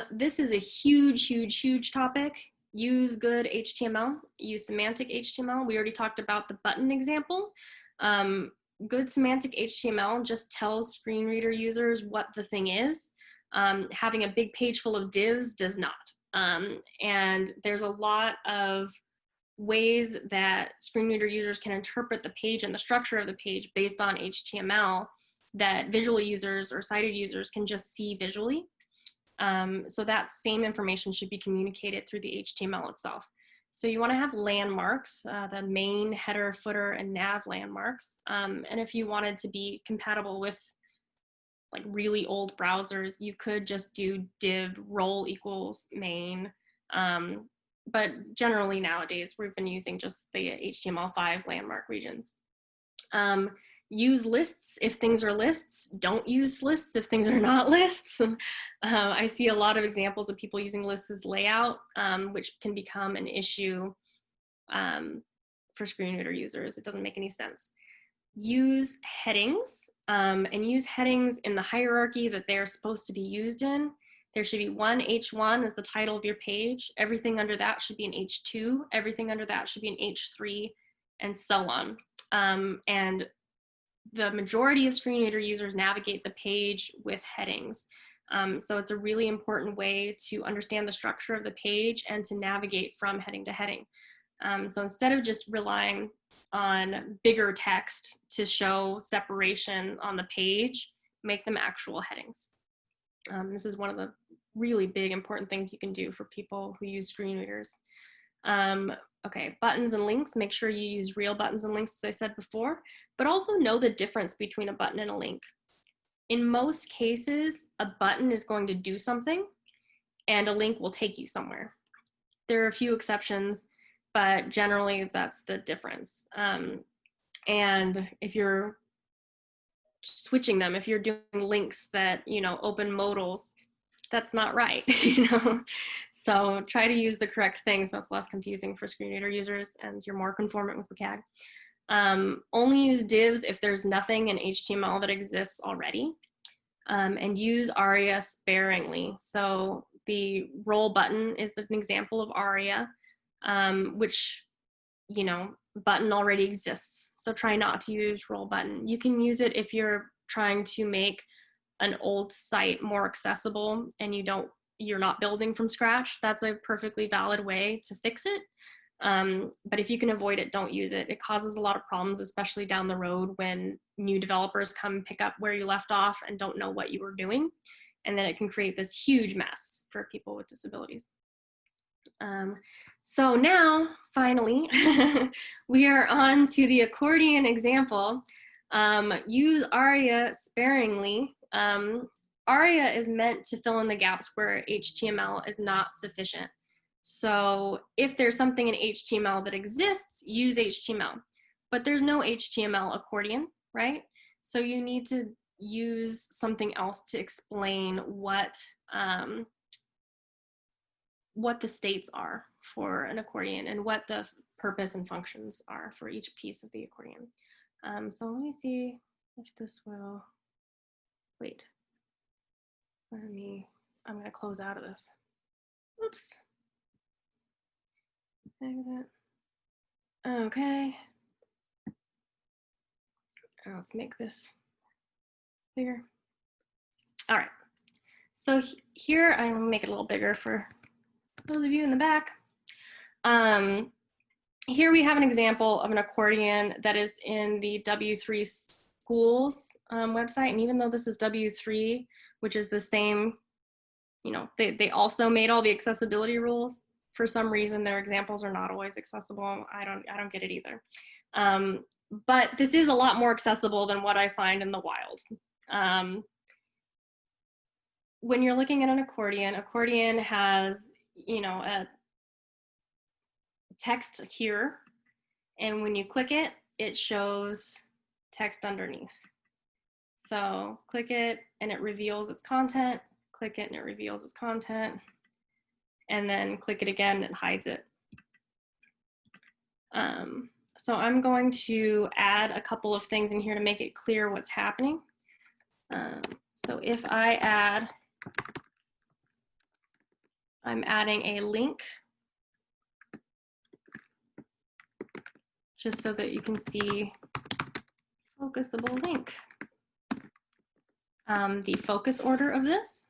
This is a huge, huge, huge topic. Use good HTML, use semantic HTML. We already talked about the button example. Good semantic HTML just tells screen reader users what the thing is. Having a big page full of divs does not. And there's a lot of ways that screen reader users can interpret the page and the structure of the page based on HTML that visual users or sighted users can just see visually. So that same information should be communicated through the HTML itself. So you want to have landmarks, the main, header, footer, and nav landmarks. And if you wanted to be compatible with like really old browsers, you could just do div role equals main. But generally nowadays, we've been using just the HTML5 landmark regions. Use lists if things are lists. Don't use lists if things are not lists. I see a lot of examples of people using lists as layout, which can become an issue for screen reader users. It doesn't make any sense. Use headings, and use headings in the hierarchy that they're supposed to be used in. There should be one H1 as the title of your page. Everything under that should be an H2. Everything under that should be an H3, and so on. And the majority of screen reader users navigate the page with headings. So it's a really important way to understand the structure of the page and to navigate from heading to heading. So instead of just relying on bigger text to show separation on the page, make them actual headings. This is one of the really big important things you can do for people who use screen readers. Okay, buttons and links, make sure you use real buttons and links, as I said before, but also know the difference between a button and a link. In most cases, a button is going to do something and a link will take you somewhere. There are a few exceptions, but generally that's the difference. And if you're switching them, if you're doing links that, open modals, that's not right, So try to use the correct thing so it's less confusing for screen reader users and you're more conformant with WCAG. Only use divs if there's nothing in HTML that exists already. And use ARIA sparingly. So the roll button is an example of ARIA, which, button already exists. So try not to use roll button. You can use it if you're trying to make an old site more accessible and you're not building from scratch. That's a perfectly valid way to fix it. But if you can avoid it, don't use it. It causes a lot of problems, especially down the road when new developers come pick up where you left off and don't know what you were doing. And then it can create this huge mess for people with disabilities. So now, finally, we are on to the accordion example. Use ARIA sparingly. ARIA is meant to fill in the gaps where HTML is not sufficient. So if there's something in HTML that exists, use HTML. But there's no HTML accordion, right? So you need to use something else to explain what the states are for an accordion and what the purpose and functions are for each piece of the accordion. So let me see if this will, wait. I'm gonna close out of this. Oops. Okay. Let's make this bigger. All right. So here, I'm gonna make it a little bigger for those of you in the back. Here we have an example of an accordion that is in the W3 schools website. And even though this is W3, which is the same, they also made all the accessibility rules. For some reason, their examples are not always accessible. I don't get it either. But this is a lot more accessible than what I find in the wild. When you're looking at an accordion has, a text here. And when you click it, it shows text underneath. So click it and it reveals its content. Click it and it reveals its content. And then click it again and it hides it. So I'm going to add a couple of things in here to make it clear what's happening. So if I add, I'm adding a link just so that you can see focusable link. The focus order of this.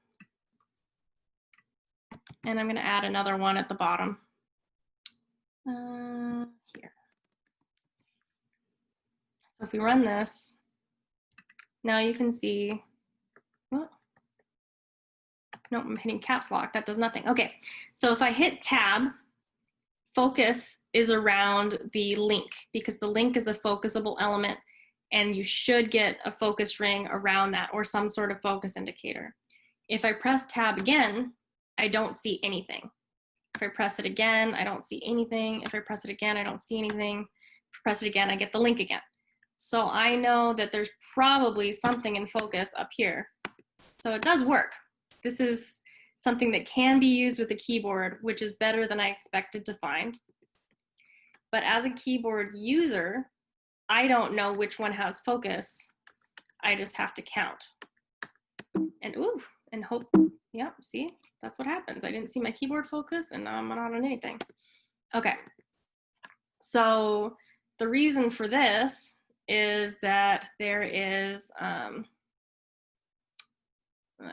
And I'm going to add another one at the bottom. Here. So if we run this, now you can see, oh, no, I'm hitting caps lock. That does nothing. Okay, so if I hit tab, focus is around the link because the link is a focusable element and you should get a focus ring around that or some sort of focus indicator. If I press tab again, I don't see anything. If I press it again, I don't see anything. If I press it again, I don't see anything. If I press it again, I get the link again. So I know that there's probably something in focus up here. So it does work. This is something that can be used with the keyboard, which is better than I expected to find. But as a keyboard user, I don't know which one has focus. I just have to count. And ooh, and hope, yeah, see, that's what happens. I didn't see my keyboard focus and now I'm not on anything. Okay, so the reason for this is that there is, I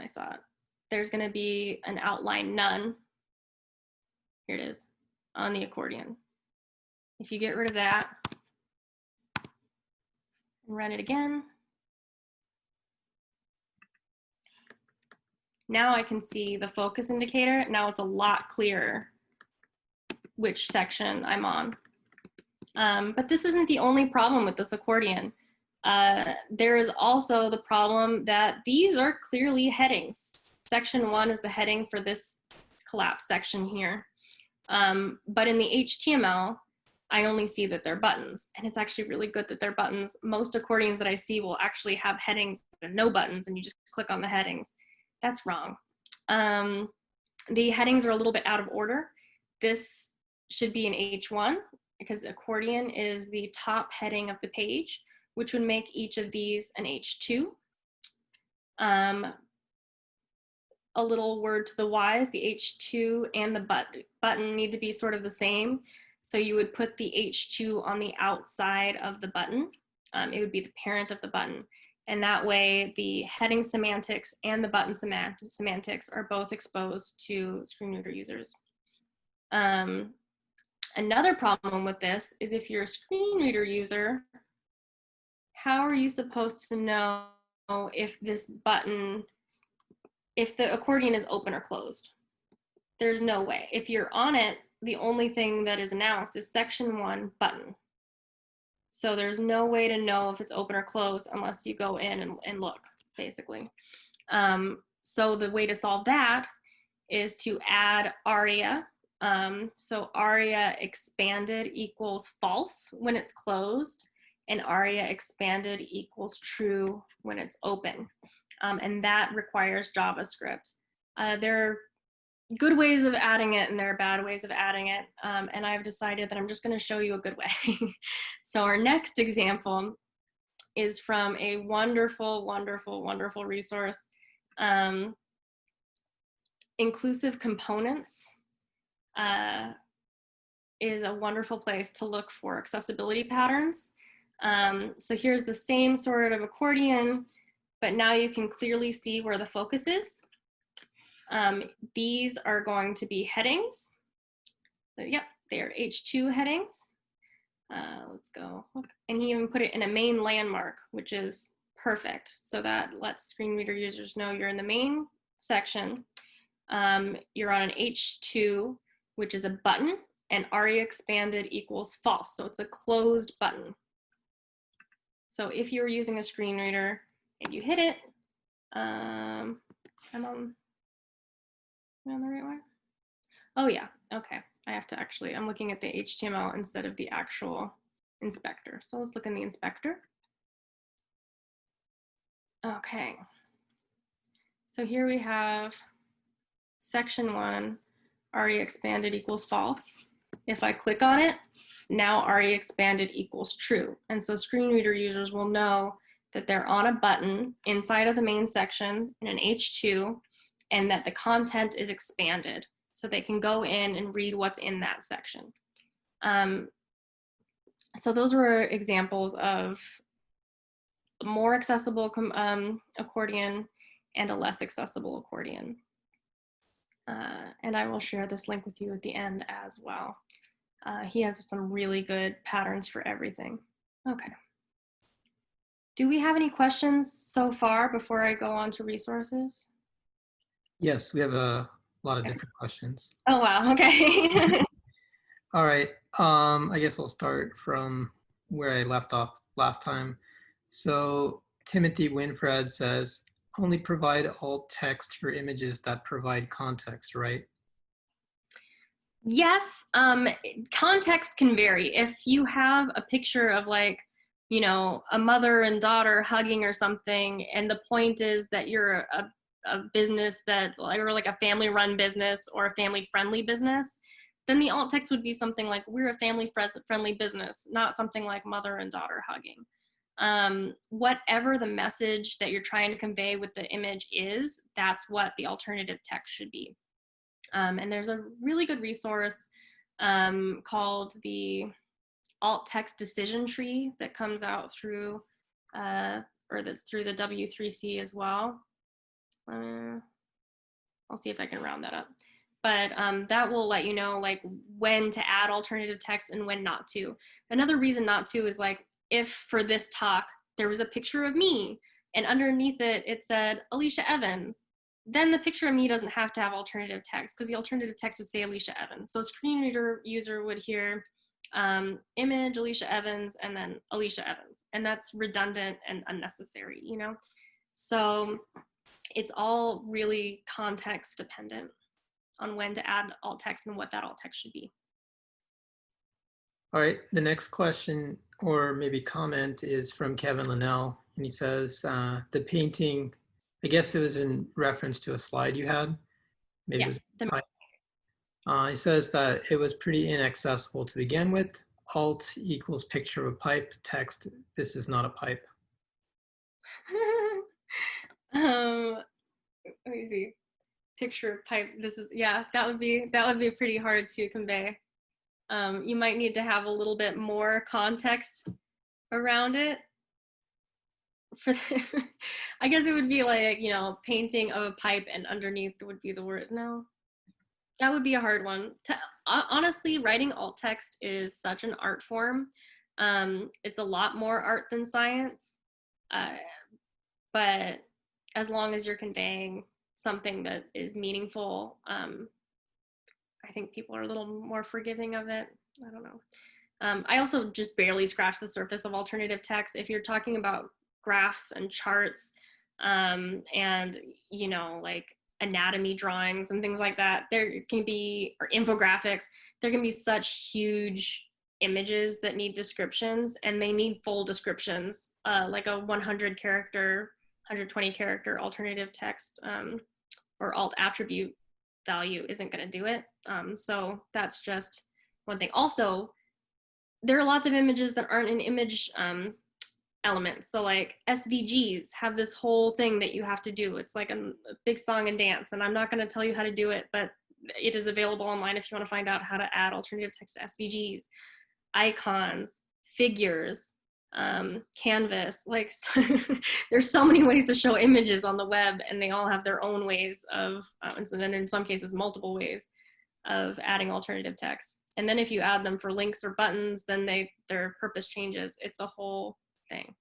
saw it, there's going to be an outline none. Here it is on the accordion. If you get rid of that and run it again, now I can see the focus indicator. Now it's a lot clearer which section I'm on. But this isn't the only problem with this accordion. There is also the problem that these are clearly headings. Section 1 is the heading for this collapse section here. But in the HTML, I only see that they're buttons, and it's actually really good that they're buttons. Most accordions that I see will actually have headings and no buttons, and you just click on the headings. That's wrong. The headings are a little bit out of order. This should be an H1 because accordion is the top heading of the page, which would make each of these an H2. A little word to the wise, the H2 and the button need to be sort of the same. So you would put the H2 on the outside of the button. It would be the parent of the button. And that way the heading semantics and the button semantics are both exposed to screen reader users. Another problem with this is if you're a screen reader user, how are you supposed to know if this button, if the accordion is open or closed? There's no way. If you're on it, the only thing that is announced is section 1 button. So there's no way to know if it's open or closed unless you go in and look, basically. So the way to solve that is to add aria. So aria expanded equals false when it's closed, and aria expanded equals true when it's open. And that requires JavaScript. There are good ways of adding it and there are bad ways of adding it. And I've decided that I'm just going to show you a good way. So our next example is from a wonderful, wonderful, wonderful resource. Inclusive Components is a wonderful place to look for accessibility patterns. So here's the same sort of accordion, but now you can clearly see where the focus is. These are going to be headings. Yep, they are H2 headings. Let's go. And he even put it in a main landmark, which is perfect. So that lets screen reader users know you're in the main section. You're on an H2, which is a button, and aria expanded equals false. So it's a closed button. So if you're using a screen reader and you hit it, am I on the right one? Oh yeah, okay. I have to actually, I'm looking at the HTML instead of the actual inspector. So let's look in the inspector. Okay. So here we have section 1, aria expanded equals false. If I click on it, now aria expanded equals true. And so screen reader users will know that they're on a button inside of the main section in an H2 and that the content is expanded so they can go in and read what's in that section. So those were examples of a more accessible accordion and a less accessible accordion. And I will share this link with you at the end as well. He has some really good patterns for everything. Okay. Do we have any questions so far before I go on to resources? Yes, we have a lot of different questions. Oh, wow, okay. All right, I guess I'll start from where I left off last time. So Timothy Winfred says, only provide alt text for images that provide context, right? Yes, context can vary. If you have a picture of like, you know, a mother and daughter hugging or something, and the point is that you're a business that, or like a family run business or a family friendly business, then the alt text would be something like, we're a family friendly business, not something like mother and daughter hugging. Whatever the message that you're trying to convey with the image is, that's what the alternative text should be. And there's a really good resource called the alt text decision tree that comes out through, or that's through the W3C as well. I'll see if I can round that up. But that will let you know like when to add alternative text and when not to. Another reason not to is like if for this talk there was a picture of me and underneath it it said Alicia Evans, then the picture of me doesn't have to have alternative text because the alternative text would say Alicia Evans. So a screen reader user would hear image Alicia Evans and then Alicia Evans, and that's redundant and unnecessary, you know? So it's all really context dependent on when to add alt text and what that alt text should be. All right, the next question or maybe comment is from Kevin Linnell, and he says, the painting, I guess it was in reference to a slide you had. Maybe Yeah, it was, he says that it was pretty inaccessible to begin with. Alt equals picture of a pipe, text, this is not a pipe. Let me see. Picture of pipe. This is, yeah, that would be pretty hard to convey. You might need to have a little bit more context around it. For I guess it would be like, you know, painting of a pipe and underneath would be the word. No, that would be a hard one. Honestly, writing alt text is such an art form. It's a lot more art than science, but as long as you're conveying something that is meaningful, I think people are a little more forgiving of it. I don't know. I also just barely scratched the surface of alternative text. If you're talking about graphs and charts and, you know, like anatomy drawings and things like that, there can be, or infographics, there can be such huge images that need descriptions, and they need full descriptions, like a 100 character, 120 character alternative text or alt attribute value isn't going to do it. So that's just one thing. Also, there are lots of images that aren't in image elements. So like SVGs have this whole thing that you have to do. It's like a big song and dance, and I'm not going to tell you how to do it, but it is available online if you want to find out how to add alternative text to SVGs. Icons, figures, canvas, like there's so many ways to show images on the web, and they all have their own ways of, and then in some cases multiple ways of adding alternative text. And then if you add them for links or buttons, then their purpose changes. It's a whole thing.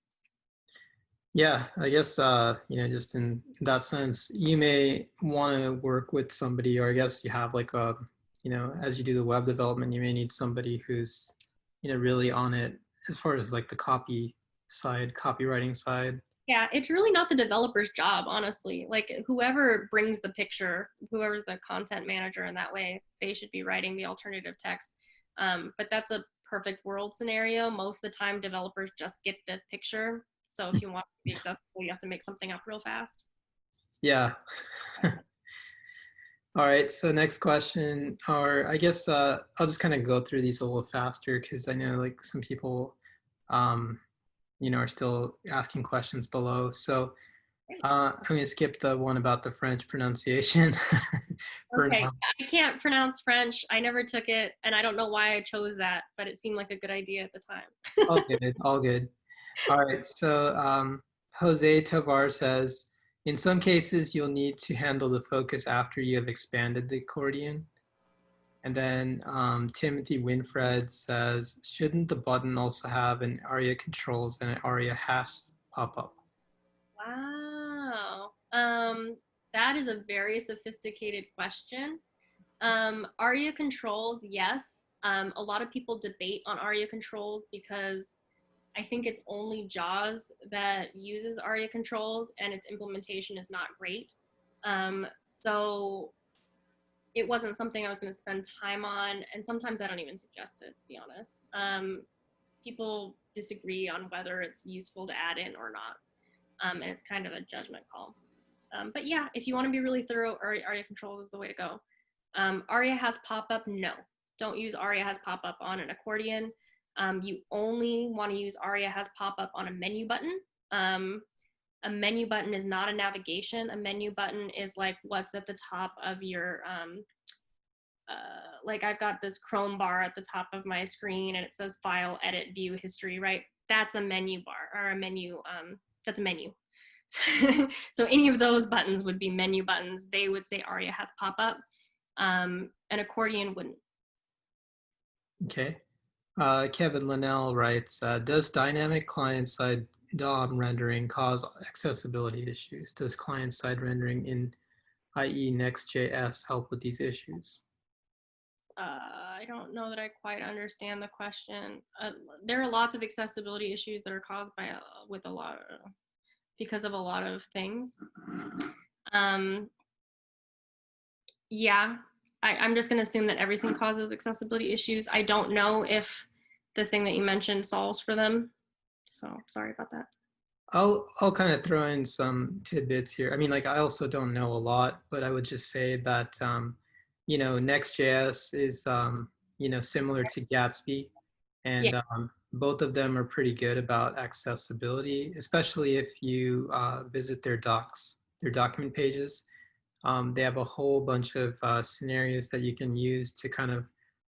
Yeah, I guess, you know, just in that sense, you may want to work with somebody, or I guess you have like a, you know, as you do the web development, you may need somebody who's, you know, really on it as far as like the copy side, copywriting side. Yeah, it's really not the developer's job, honestly. Like whoever brings the picture, whoever's the content manager in that way, they should be writing the alternative text. But that's a perfect world scenario. Most of the time, developers just get the picture. So if you want it to be accessible, you have to make something up real fast. Yeah. All right, so next question, or I guess I'll just kind of go through these a little faster because I know like some people, you know, are still asking questions below. So I'm going to skip the one about the French pronunciation. Okay, now. I can't pronounce French. I never took it, and I don't know why I chose that, but it seemed like a good idea at the time. All good, all good. All right, so Jose Tovar says, in some cases, you'll need to handle the focus after you have expanded the accordion. And then Timothy Winfred says, shouldn't the button also have an ARIA controls and an ARIA hash pop up? Wow. That is a very sophisticated question. ARIA controls, yes. A lot of people debate on ARIA controls because I think it's only JAWS that uses ARIA controls, and its implementation is not great. So it wasn't something I was going to spend time on, and sometimes I don't even suggest it, to be honest. People disagree on whether it's useful to add in or not, and it's kind of a judgment call. But yeah, if you want to be really thorough, ARIA controls is the way to go. ARIA has pop-up, no. Don't use ARIA has pop-up on an accordion. You only want to use ARIA has pop-up on a menu button. A menu button is not a navigation. A menu button is like what's at the top of your like I've got this Chrome bar at the top of my screen and it says File, Edit, View, History, right? That's a menu bar, or a menu, that's a menu. So any of those buttons would be menu buttons. They would say ARIA has pop-up. An Accordion wouldn't. Okay. Kevin Linnell writes, does dynamic client-side DOM rendering cause accessibility issues? Does client-side rendering in i.e. Next.js help with these issues? I don't know that I quite understand the question. There are lots of accessibility issues that are caused by because of a lot of things. Yeah, I'm just going to assume that everything causes accessibility issues. I don't know if the thing that you mentioned solves for them. So sorry about that. I'll kind of throw in some tidbits here. I mean, like, I also don't know a lot, but I would just say that, you know, Next.js is, you know, similar to Gatsby, and Yeah. both of them are pretty good about accessibility, especially if you visit their docs, their document pages. They have a whole bunch of scenarios that you can use to kind of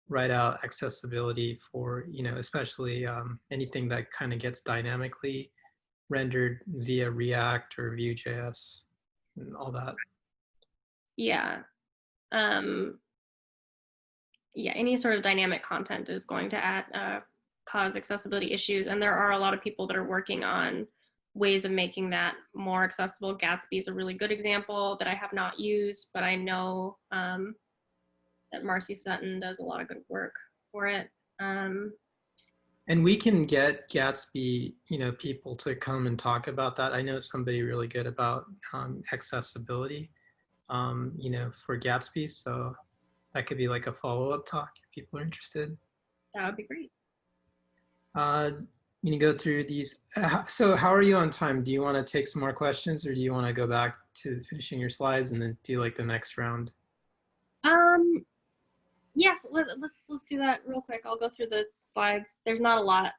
write out accessibility for, you know, especially anything that kind of gets dynamically rendered via React or Vue.js and all that. Yeah. Yeah, any sort of dynamic content is going to cause accessibility issues. And there are a lot of people that are working on ways of making that more accessible. Gatsby is a really good example that I have not used, but I know that Marcy Sutton does a lot of good work for it. And we can get Gatsby, you know, people to come and talk about that. I know somebody really good about accessibility, you know, for Gatsby. So that could be like a follow-up talk if people are interested. That would be great. You can go through these. So how are you on time? Do you want to take some more questions, or do you want to go back to finishing your slides and then do like the next round? Yeah, let's do that real quick. I'll go through the slides. There's not a lot.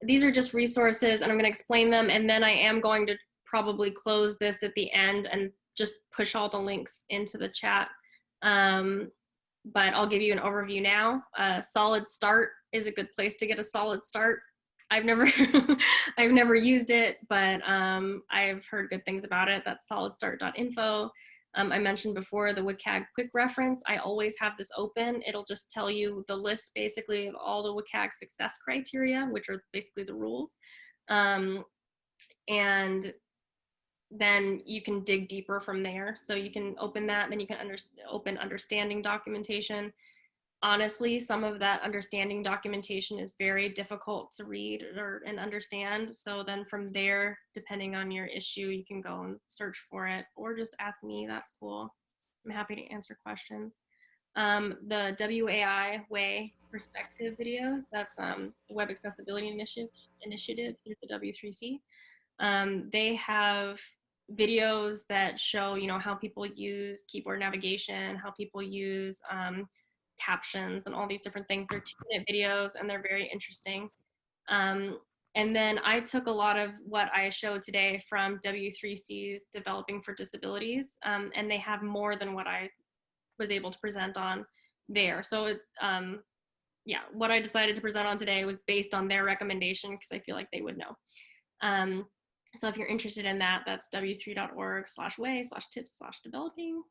These are just resources, and I'm going to explain them, and then I am going to probably close this at the end and just push all the links into the chat. But I'll give you an overview now. Solid Start is a good place to get a solid start. I've never I've never used it, but I've heard good things about it. That's solidstart.info. I mentioned before the WCAG quick reference. I always have this open. It'll just tell you the list basically of all the WCAG success criteria, which are basically the rules. And then you can dig deeper from there. So you can open that, then you can open understanding documentation. Honestly, some of that understanding documentation is very difficult to read and understand. So then from there, depending on your issue, you can go and search for it or just ask me. That's cool. I'm happy to answer questions. The WAI Way perspective videos, that's the Web Accessibility Initiative through the W3C. They have videos that show, you know, how people use keyboard navigation, how people use captions and all these different things. They're 2-minute videos and they're very interesting. And then I took a lot of what I showed today from W3C's Developing for Disabilities, and they have more than what I was able to present on there. So yeah, what I decided to present on today was based on their recommendation because I feel like they would know. So if you're interested in that, that's w3.org/way/tips/developing.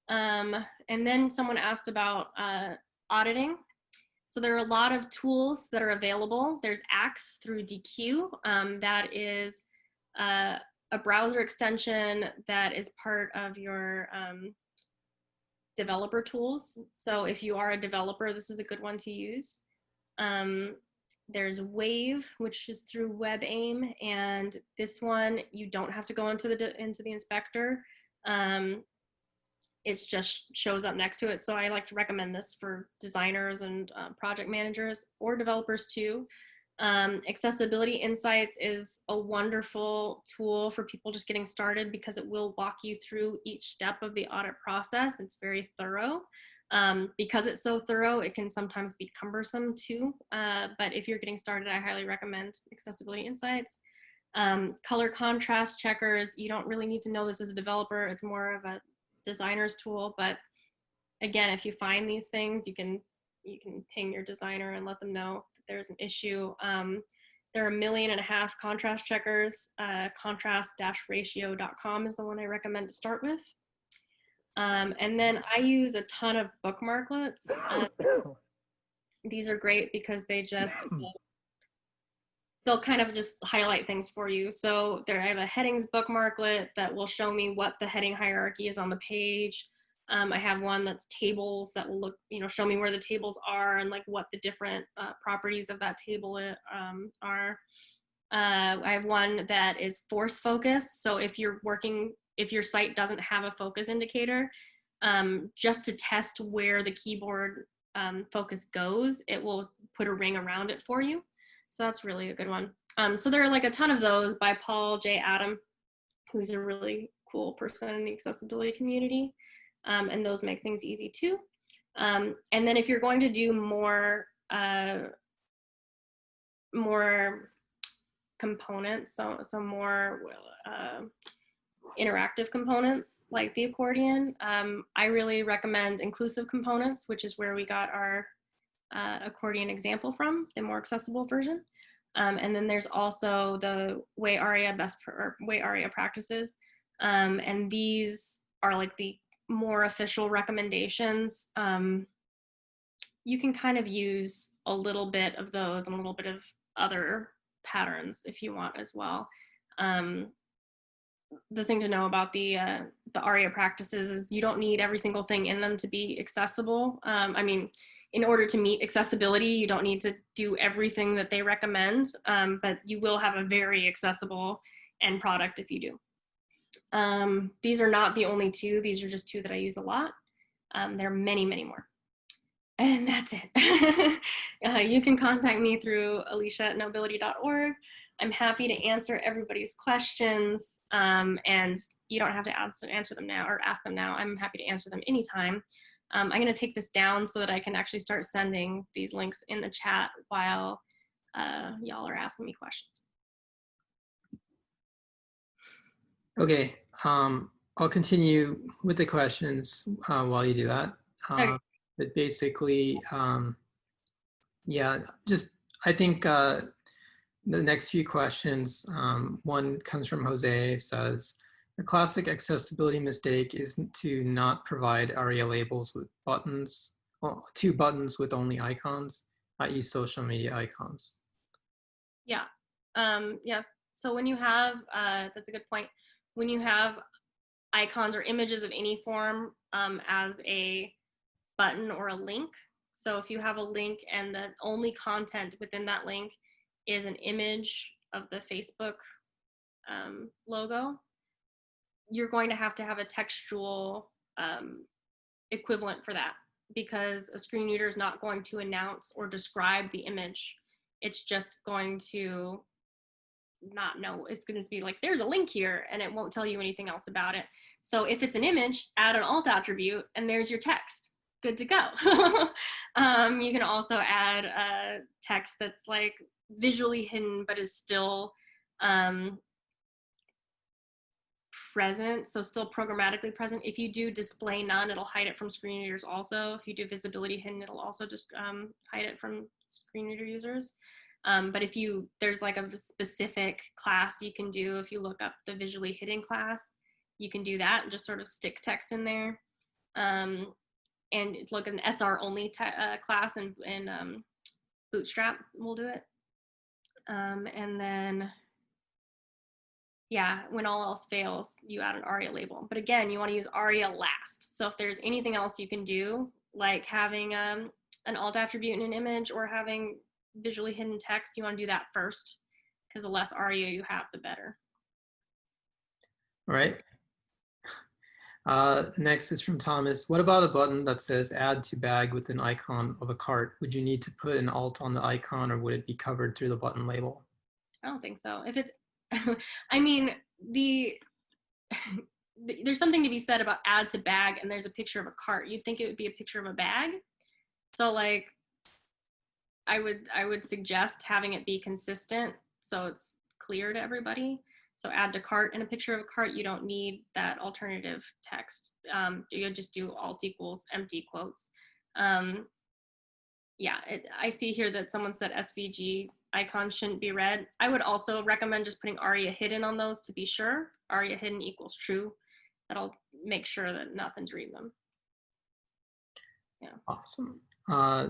And then someone asked about auditing. So there are a lot of tools that are available. There's Axe through DQ. That is a browser extension that is part of your developer tools. So if you are a developer, this is a good one to use. There's Wave, which is through WebAIM, and this one you don't have to go into the inspector. It just shows up next to it. So I like to recommend this for designers and project managers or developers too. Accessibility Insights is a wonderful tool for people just getting started because it will walk you through each step of the audit process. It's very thorough. Because it's so thorough, it can sometimes be cumbersome too. But if you're getting started, I highly recommend Accessibility Insights. Color contrast checkers, you don't really need to know this as a developer. It's more of a designer's tool, but again, if you find these things, you can ping your designer and let them know that there's an issue. There are 1.5 million contrast checkers. Contrast-ratio.com is the one I recommend to start with. And then I use a ton of bookmarklets. These are great because they just, they'll kind of just highlight things for you. So I have a headings bookmarklet that will show me what the heading hierarchy is on the page. I have one that's tables that will show me where the tables are and like what the different properties of that table are. I have one that is force focus. So if your site doesn't have a focus indicator, just to test where the keyboard focus goes, it will put a ring around it for you. So that's really a good one. So there are like a ton of those by Paul J. Adam, who's a really cool person in the accessibility community. And those make things easy too. And then if you're going to do more components, so more interactive components like the Accordion, I really recommend inclusive components, which is where we got our Accordion example from, the more accessible version. And then there's also the way ARIA practices. And these are like the more official recommendations. You can kind of use a little bit of those and a little bit of other patterns if you want as well. The thing to know about the ARIA practices is you don't need every single thing in them to be accessible. I mean, in order to meet accessibility, you don't need to do everything that they recommend, but you will have a very accessible end product if you do. These are not the only two. These are just two that I use a lot. There are many, many more. And that's it. You can contact me through alicia@knowbility.org. I'm happy to answer everybody's questions, and you don't have to answer them now or ask them now. I'm happy to answer them anytime. I'm going to take this down so that I can actually start sending these links in the chat while y'all are asking me questions. Okay, I'll continue with the questions while you do that. Okay. But basically, yeah, I think the next few questions, one comes from Jose, says, a classic accessibility mistake is to not provide ARIA labels with buttons, well, 2 buttons with only icons, i.e. social media icons. Yeah, yeah. So when you have, that's a good point. When you have icons or images of any form as a button or a link, so if you have a link and the only content within that link is an image of the Facebook logo, you're going to have a textual equivalent for that, because a screen reader is not going to announce or describe the image. It's just going to not know. It's going to be like, there's a link here, and it won't tell you anything else about it. So if it's an image, add an alt attribute, and there's your text. Good to go. You can also add a text that's like visually hidden, but is still present, so still programmatically present. If you do display none, it'll hide it from screen readers also. If you do visibility hidden, it'll also just hide it from screen reader users. But if there's like a specific class you can do, if you look up the visually hidden class, you can do that and just sort of stick text in there. And look at an SR only class in Bootstrap will do it. And then, yeah, when all else fails, you add an ARIA label. But again, you want to use ARIA last. So if there's anything else you can do, like having an alt attribute in an image or having visually hidden text, you want to do that first, because the less ARIA you have, the better. All right. Next is from Thomas. What about a button that says add to bag with an icon of a cart? Would you need to put an alt on the icon, or would it be covered through the button label? I don't think so. If it's, I mean, there's something to be said about add to bag and there's a picture of a cart. You'd think it would be a picture of a bag. So like, I would suggest having it be consistent so it's clear to everybody. So add to cart in a picture of a cart, you don't need that alternative text. You'll just do alt equals empty quotes. Yeah, I see here that someone said SVG icons shouldn't be read. I would also recommend just putting ARIA hidden on those to be sure. ARIA hidden equals true. That'll make sure that nothing's reading them. Yeah. Awesome.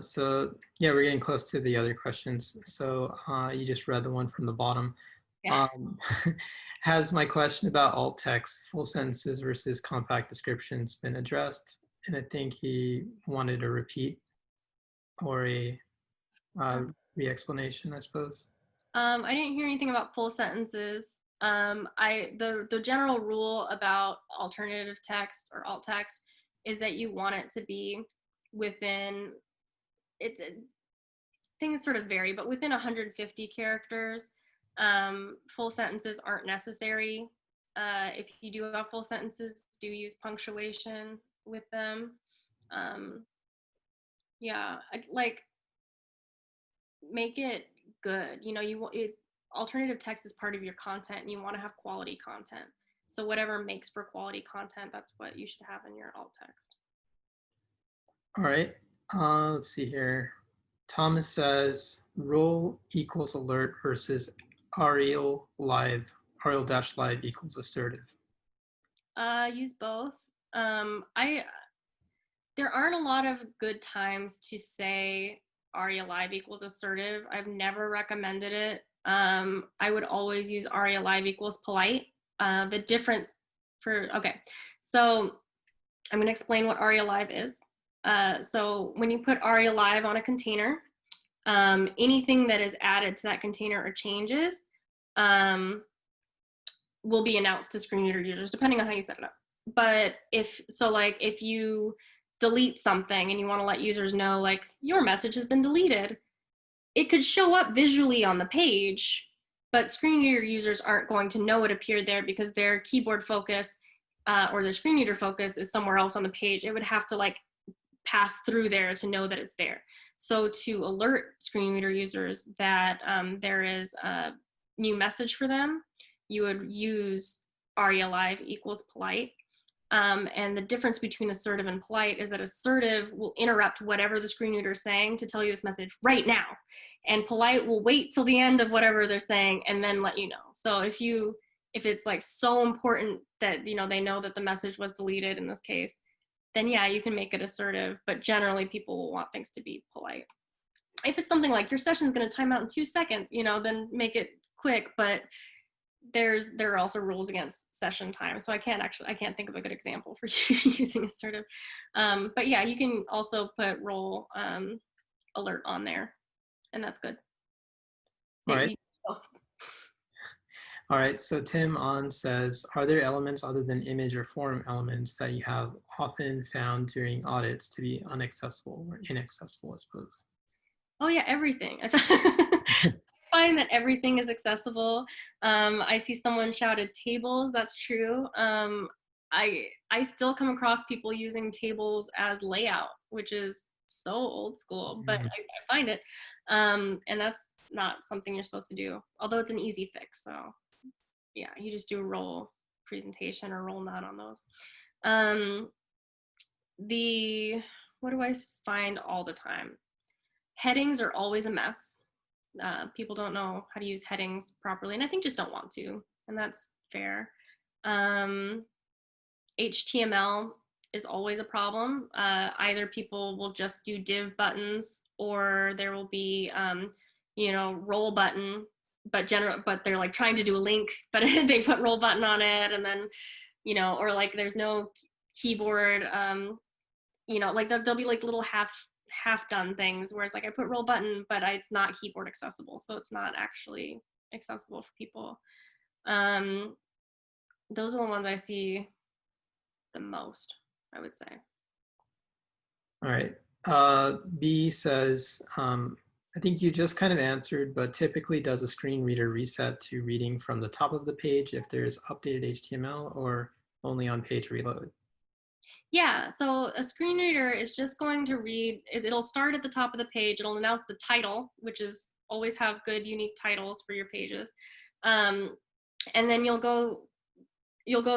So yeah, we're getting close to the other questions. So you just read the one from the bottom. Yeah. Has my question about alt text, full sentences versus compact descriptions been addressed? And I think he wanted a repeat or a re-explanation, I suppose. I didn't hear anything about full sentences. The general rule about alternative text or alt text is that you want it to be within, things sort of vary, but within 150 characters. Full sentences aren't necessary. If you do have full sentences, do use punctuation with them. Yeah, like make it good. You know, alternative text is part of your content, and you want to have quality content. So whatever makes for quality content, that's what you should have in your alt text. All right. Let's see here. Thomas says role equals alert versus REL live, REL-live equals assertive. Use both. There aren't a lot of good times to say ARIA live equals assertive. I've never recommended it. I would always use ARIA live equals polite. The difference okay, so I'm going to explain what ARIA live is. So when you put ARIA live on a container, anything that is added to that container or changes will be announced to screen reader users, depending on how you set it up. But if you delete something and you want to let users know, like, your message has been deleted, it could show up visually on the page, but screen reader users aren't going to know it appeared there because their keyboard focus or their screen reader focus is somewhere else on the page. It would have to like pass through there to know that it's there. So to alert screen reader users that there is a new message for them, you would use ARIA live equals polite. And the difference between assertive and polite is that assertive will interrupt whatever the screen reader is saying to tell you this message right now. And polite will wait till the end of whatever they're saying and then let you know. So if it's like so important that, you know, they know that the message was deleted in this case, then yeah, you can make it assertive, but generally people will want things to be polite. If it's something like your session is going to time out in 2 seconds, you know, then make it quick, but there are also rules against session time. So I can't think of a good example for using assertive. But yeah, you can also put role alert on there, and that's good. All right. All right, so Tim on says, are there elements other than image or form elements that you have often found during audits to be unaccessible or inaccessible, I suppose? Oh yeah, everything. I find that everything is accessible. I see someone shouted tables, that's true. I still come across people using tables as layout, which is so old school, but I find it. And that's not something you're supposed to do, although it's an easy fix. So yeah, you just do a role presentation or role not on those. What do I find all the time? Headings are always a mess. People don't know how to use headings properly, and I think just don't want to, and that's fair. HTML is always a problem. Either people will just do div buttons, or there will be, you know, role button, but they're like trying to do a link, but they put role button on it, and then, you know, or like there's no keyboard, you know, like there'll be like little half done things, whereas like I put role button, but it's not keyboard accessible, so it's not actually accessible for people. Those are the ones I see the most, I would say. All right. B says, I think you just kind of answered, but typically does a screen reader reset to reading from the top of the page if there's updated HTML, or only on page reload? Yeah, so a screen reader is just going to read, it'll start at the top of the page, it'll announce the title, which is always have good unique titles for your pages. and then you'll go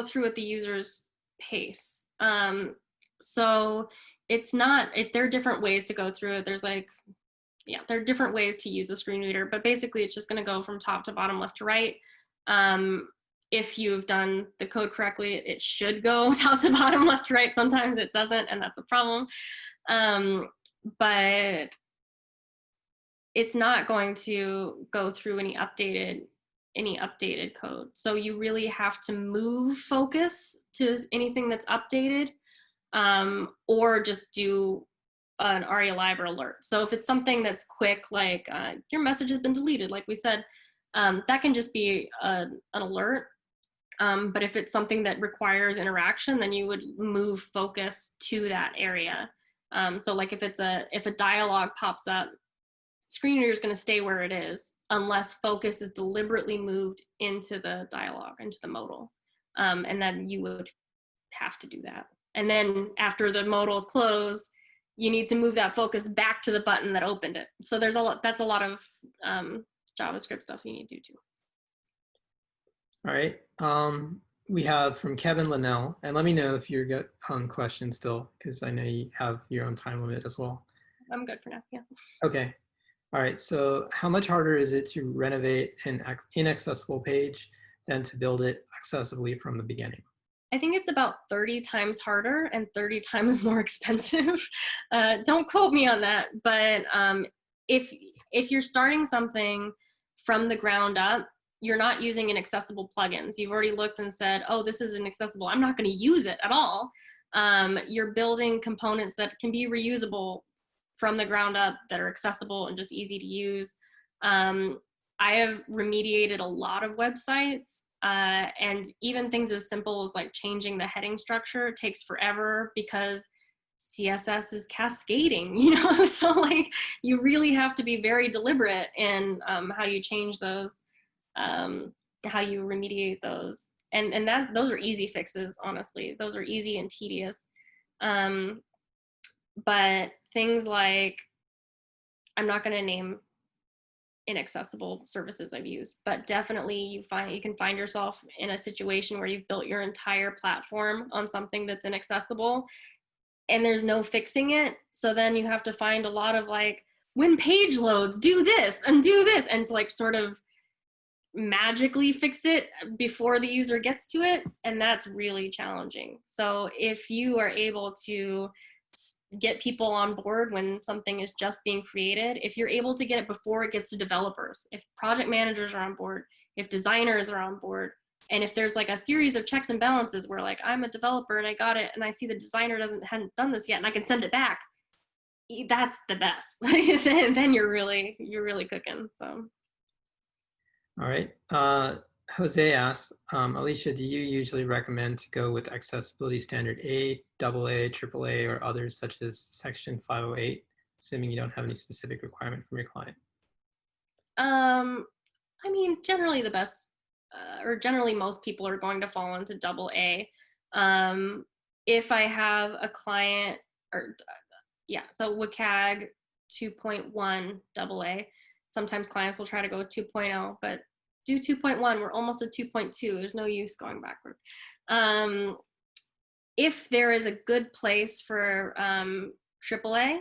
through at the user's pace. So it's not, there are different ways to go through it. There's like, yeah, there are different ways to use a screen reader, but basically it's just going to go from top to bottom, left to right. If you've done the code correctly, it should go top to bottom, left to right. Sometimes it doesn't, and that's a problem. But it's not going to go through any updated code. So you really have to move focus to anything that's updated, or just do an ARIA Live or alert. So if it's something that's quick, like your message has been deleted, like we said, that can just be an alert. But if it's something that requires interaction, then you would move focus to that area. So like if a dialogue pops up, screen reader is going to stay where it is unless focus is deliberately moved into the dialogue, into the modal. And then you would have to do that. And then after the modal is closed, you need to move that focus back to the button that opened it. So there's that's a lot of JavaScript stuff you need to do too. All right. We have from Kevin Linnell, and let me know if you're got questions still, because I know you have your own time limit as well. I'm good for now, yeah. Okay. All right. So how much harder is it to renovate an inaccessible page than to build it accessibly from the beginning? I think it's about 30 times harder and 30 times more expensive. Don't quote me on that, but if you're starting something from the ground up, you're not using inaccessible plugins. You've already looked and said, oh, this is inaccessible, I'm not going to use it at all. You're building components that can be reusable from the ground up, that are accessible and just easy to use. I have remediated a lot of websites, and even things as simple as like changing the heading structure takes forever because CSS is cascading, you know? So like you really have to be very deliberate in how you change those, how you remediate those. And those are easy fixes, honestly. Those are easy and tedious. But things like, I'm not going to name inaccessible services I've used, but definitely you can find yourself in a situation where you've built your entire platform on something that's inaccessible and there's no fixing it. So then you have to find a lot of like, when page loads, do this and do this, and to like sort of magically fix it before the user gets to it. And that's really challenging. So if you are able to get people on board when something is just being created, if you're able to get it before it gets to developers, if project managers are on board, if designers are on board, and if there's like a series of checks and balances where like, I'm a developer and I got it and I see the designer hadn't done this yet and I can send it back, that's the best. then you're really cooking. So all right. Jose asks, Alicia, do you usually recommend to go with accessibility standard A, AA, AAA, or others such as section 508, assuming you don't have any specific requirement from your client? I mean, generally the best, or generally most people are going to fall into AA. If I have a client, or yeah, so WCAG 2.1 AA. Sometimes clients will try to go with 2.0, but do 2.1. We're almost at 2.2. There's no use going backward. If there is a good place for AAA,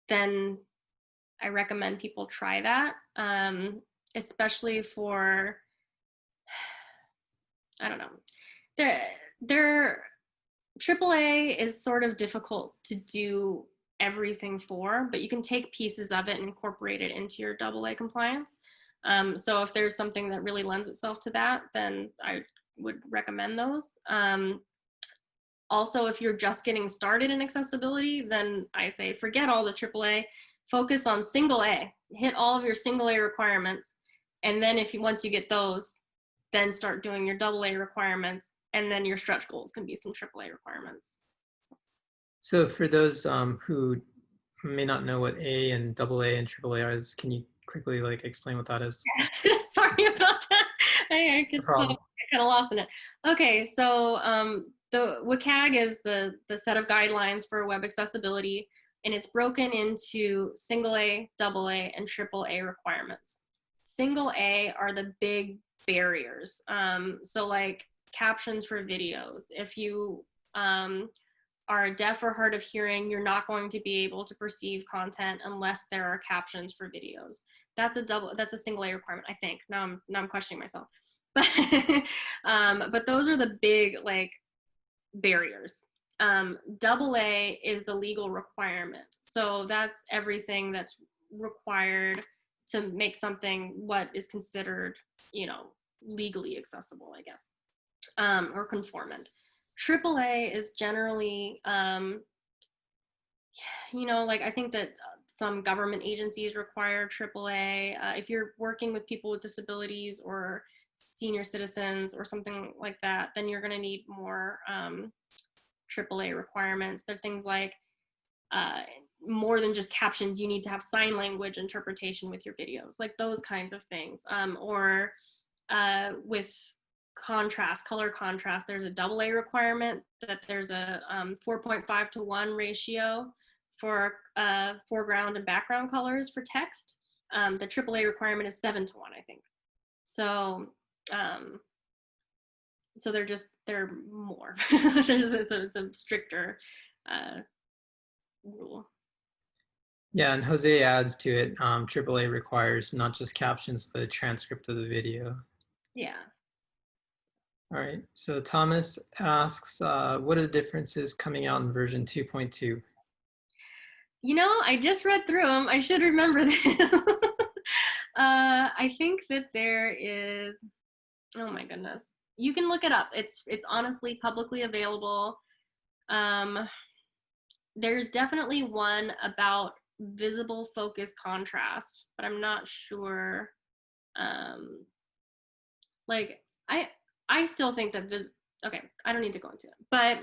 then I recommend people try that, especially for, I don't know, AAA is sort of difficult to do everything for, but you can take pieces of it and incorporate it into your AA compliance. So if there's something that really lends itself to that, then I would recommend those. Also, if you're just getting started in accessibility, then I say forget all the AAA, focus on single A, hit all of your single A requirements. And then once you get those, then start doing your AA requirements, and then your stretch goals can be some AAA requirements. So for those who may not know what A and AA and AAA are, can you quickly like explain what that is? Sorry about that. I kind of lost in it. Okay, so the WCAG is the set of guidelines for web accessibility, and it's broken into single A, AA, and AAA requirements. single A are the big barriers. So like captions for videos. If you are deaf or hard of hearing, you're not going to be able to perceive content unless there are captions for videos. That's a single A requirement, I think. Now I'm questioning myself. But those are the big like barriers. Double A is the legal requirement. So that's everything that's required to make something what is considered, you know, legally accessible, I guess, or conformant. AAA is generally, you know, like I think that some government agencies require AAA. If you're working with people with disabilities or senior citizens or something like that, then you're going to need more AAA requirements. They're things like more than just captions. You need to have sign language interpretation with your videos, like those kinds of things. Or with contrast, color contrast, there's a AA requirement that there's a 4.5 to 1 ratio for foreground and background colors for text. The AAA requirement is 7 to 1, I think. So so they're more. It's a stricter rule. Yeah, and Jose adds to it, AAA requires not just captions, but a transcript of the video. Yeah. All right, so Thomas asks, what are the differences coming out in version 2.2? You know, I just read through them. I should remember this. I think that there is, oh my goodness. You can look it up. It's honestly publicly available. There's definitely one about visible focus contrast, but I'm not sure. Like I still think that okay, I don't need to go into it, but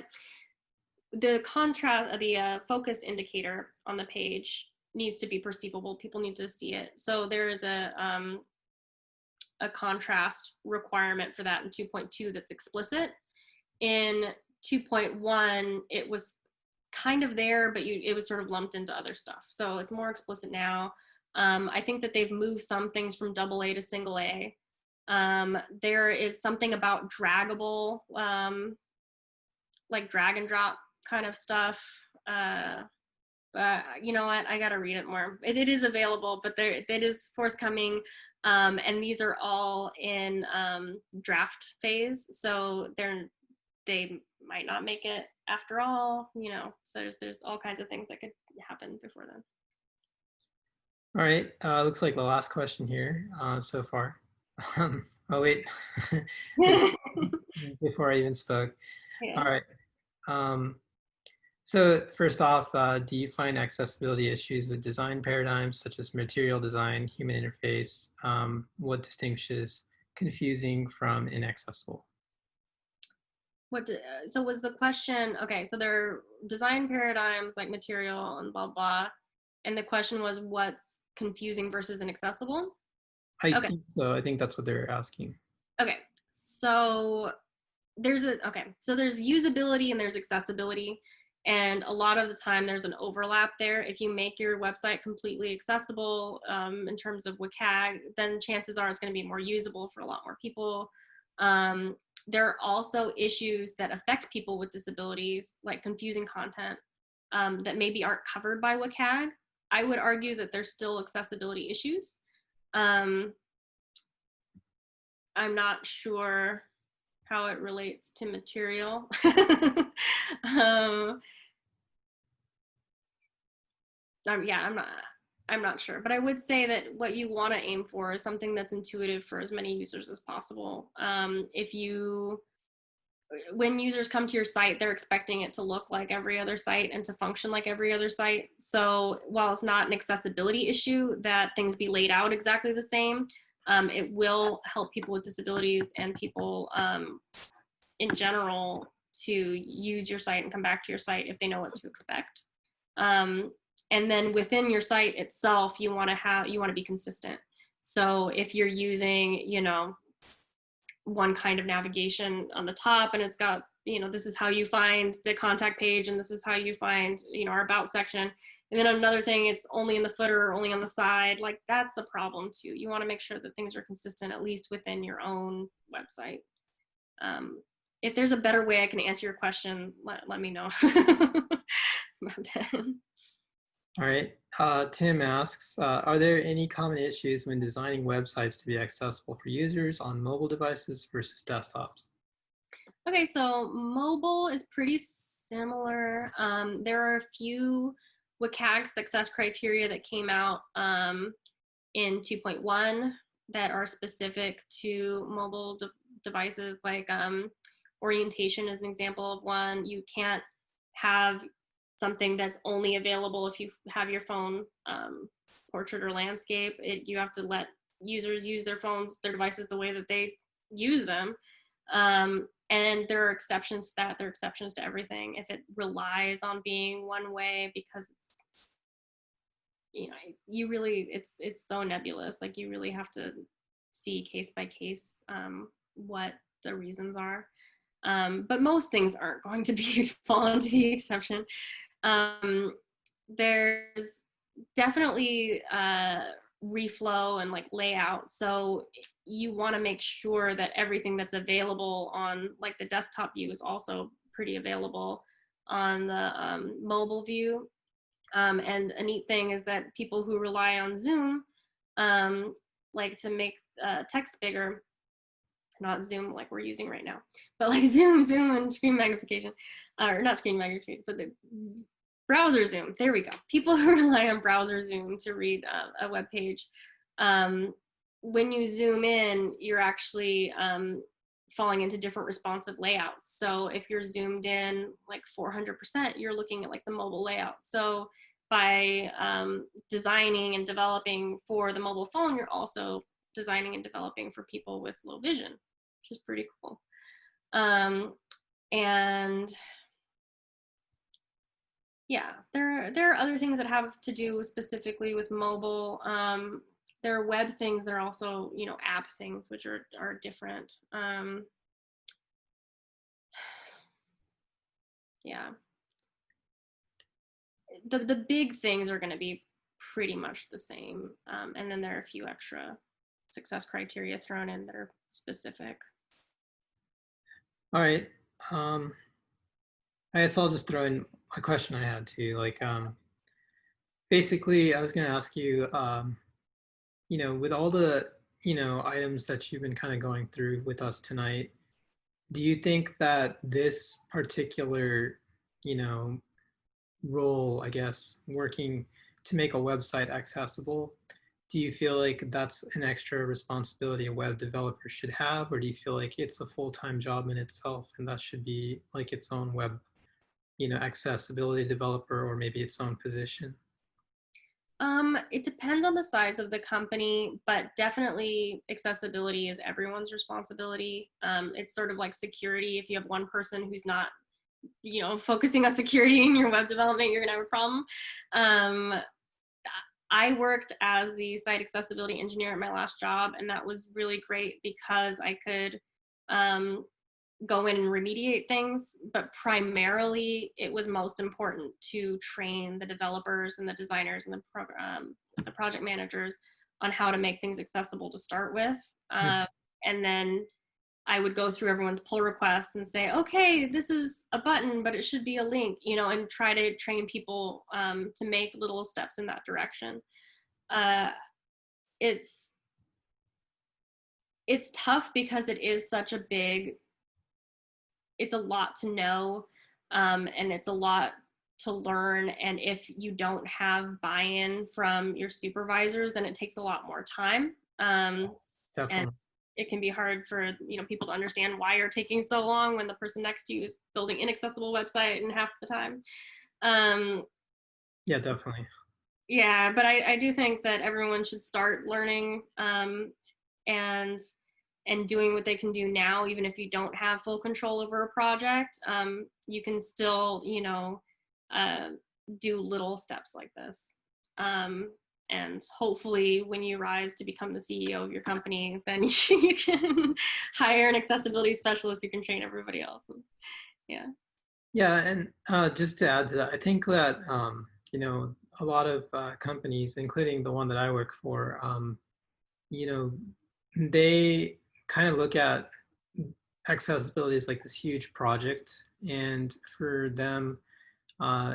the contrast, the focus indicator on the page needs to be perceivable. People need to see it. So there is a contrast requirement for that in 2.2 that's explicit. In 2.1, it was kind of there, but it was sort of lumped into other stuff. So it's more explicit now. I think that they've moved some things from AA to single A. There is something about draggable, like drag and drop kind of stuff. You know what? I gotta read it more. It is available, but it is forthcoming. And these are all in draft phase, so they might not make it after all. You know, so there's all kinds of things that could happen before then. All right, looks like the last question here so far. Oh wait, before I even spoke. Yeah. All right. So first off, do you find accessibility issues with design paradigms such as material design, human interface? What distinguishes confusing from inaccessible? So was the question, okay, so there are design paradigms like material and blah, blah. And the question was what's confusing versus inaccessible? I think so. I think that's what they're asking. Okay, so there's usability and there's accessibility. And a lot of the time there's an overlap there. If you make your website completely accessible in terms of WCAG, then chances are it's going to be more usable for a lot more people. There are also issues that affect people with disabilities, like confusing content that maybe aren't covered by WCAG. I would argue that there's still accessibility issues. I'm not sure how it relates to material. I'm not sure, but I would say that what you want to aim for is something that's intuitive for as many users as possible. When users come to your site, they're expecting it to look like every other site and to function like every other site. So while it's not an accessibility issue that things be laid out exactly the same, it will help people with disabilities and people in general to use your site and come back to your site if they know what to expect. And then within your site itself, you want to be consistent. So if you're using, you know, one kind of navigation on the top, and it's got, this is how you find the contact page, and this is how you find, our about section. And then another thing, it's only in the footer or only on the side. Like, that's a problem too. You want to make sure that things are consistent, at least within your own website. If there's a better way I can answer your question, let me know. All right. Tim asks, are there any common issues when designing websites to be accessible for users on mobile devices versus desktops? Okay, so mobile is pretty similar. There are a few WCAG success criteria that came out in 2.1 that are specific to mobile devices, like orientation is an example of one. You can't have something that's only available if you have your phone portrait or landscape. You have to let users use their phones, their devices, the way that they use them. And there are exceptions to that. There are exceptions to everything. If it relies on being one way because it's, you really, it's so nebulous. Like, you really have to see case by case what the reasons are. But most things aren't going to fall into the exception. There's definitely reflow and like layout. So you want to make sure that everything that's available on like the desktop view is also pretty available on the mobile view. And a neat thing is that people who rely on Zoom like to make text bigger, not Zoom like we're using right now, but like Zoom and screen magnification, or not screen magnification, but the browser zoom. There we go. People who rely on browser zoom to read a web page, when you zoom in, you're actually falling into different responsive layouts. So if you're zoomed in like 400%, you're looking at like the mobile layout. So by designing and developing for the mobile phone, you're also designing and developing for people with low vision, which is pretty cool. And yeah, there are other things that have to do specifically with mobile. There are web things. There are also, app things, which are different. Yeah. The big things are going to be pretty much the same. And then there are a few extra success criteria thrown in that are specific. All right. I guess I'll just throw in a question I had too. Like, basically, I was going to ask you, with all the, items that you've been kind of going through with us tonight, do you think that this particular, role, I guess, working to make a website accessible, do you feel like that's an extra responsibility a web developer should have, or do you feel like it's a full-time job in itself and that should be like its own web, accessibility developer, or maybe its own position? It depends on the size of the company, but definitely accessibility is everyone's responsibility. It's sort of like security. If you have one person who's not, focusing on security in your web development, you're gonna have a problem. I worked as the site accessibility engineer at my last job, and that was really great because I could go in and remediate things, but primarily it was most important to train the developers and the designers and the project managers on how to make things accessible to start with. And then I would go through everyone's pull requests and say, okay, this is a button, but it should be a link, and try to train people to make little steps in that direction. It's tough because it is such a big, it's a lot to know, and it's a lot to learn. And if you don't have buy-in from your supervisors, then it takes a lot more time. Definitely. And it can be hard for people to understand why you're taking so long when the person next to you is building inaccessible website in half the time. Yeah, definitely. Yeah, but I do think that everyone should start learning and doing what they can do now, even if you don't have full control over a project. You can still, do little steps like this. And And hopefully when you rise to become the CEO of your company, then you can hire an accessibility specialist who can train everybody else. Yeah. Yeah, and just to add to that, I think that you know, a lot of companies, including the one that I work for, you know, they kind of look at accessibility as like this huge project, and for them,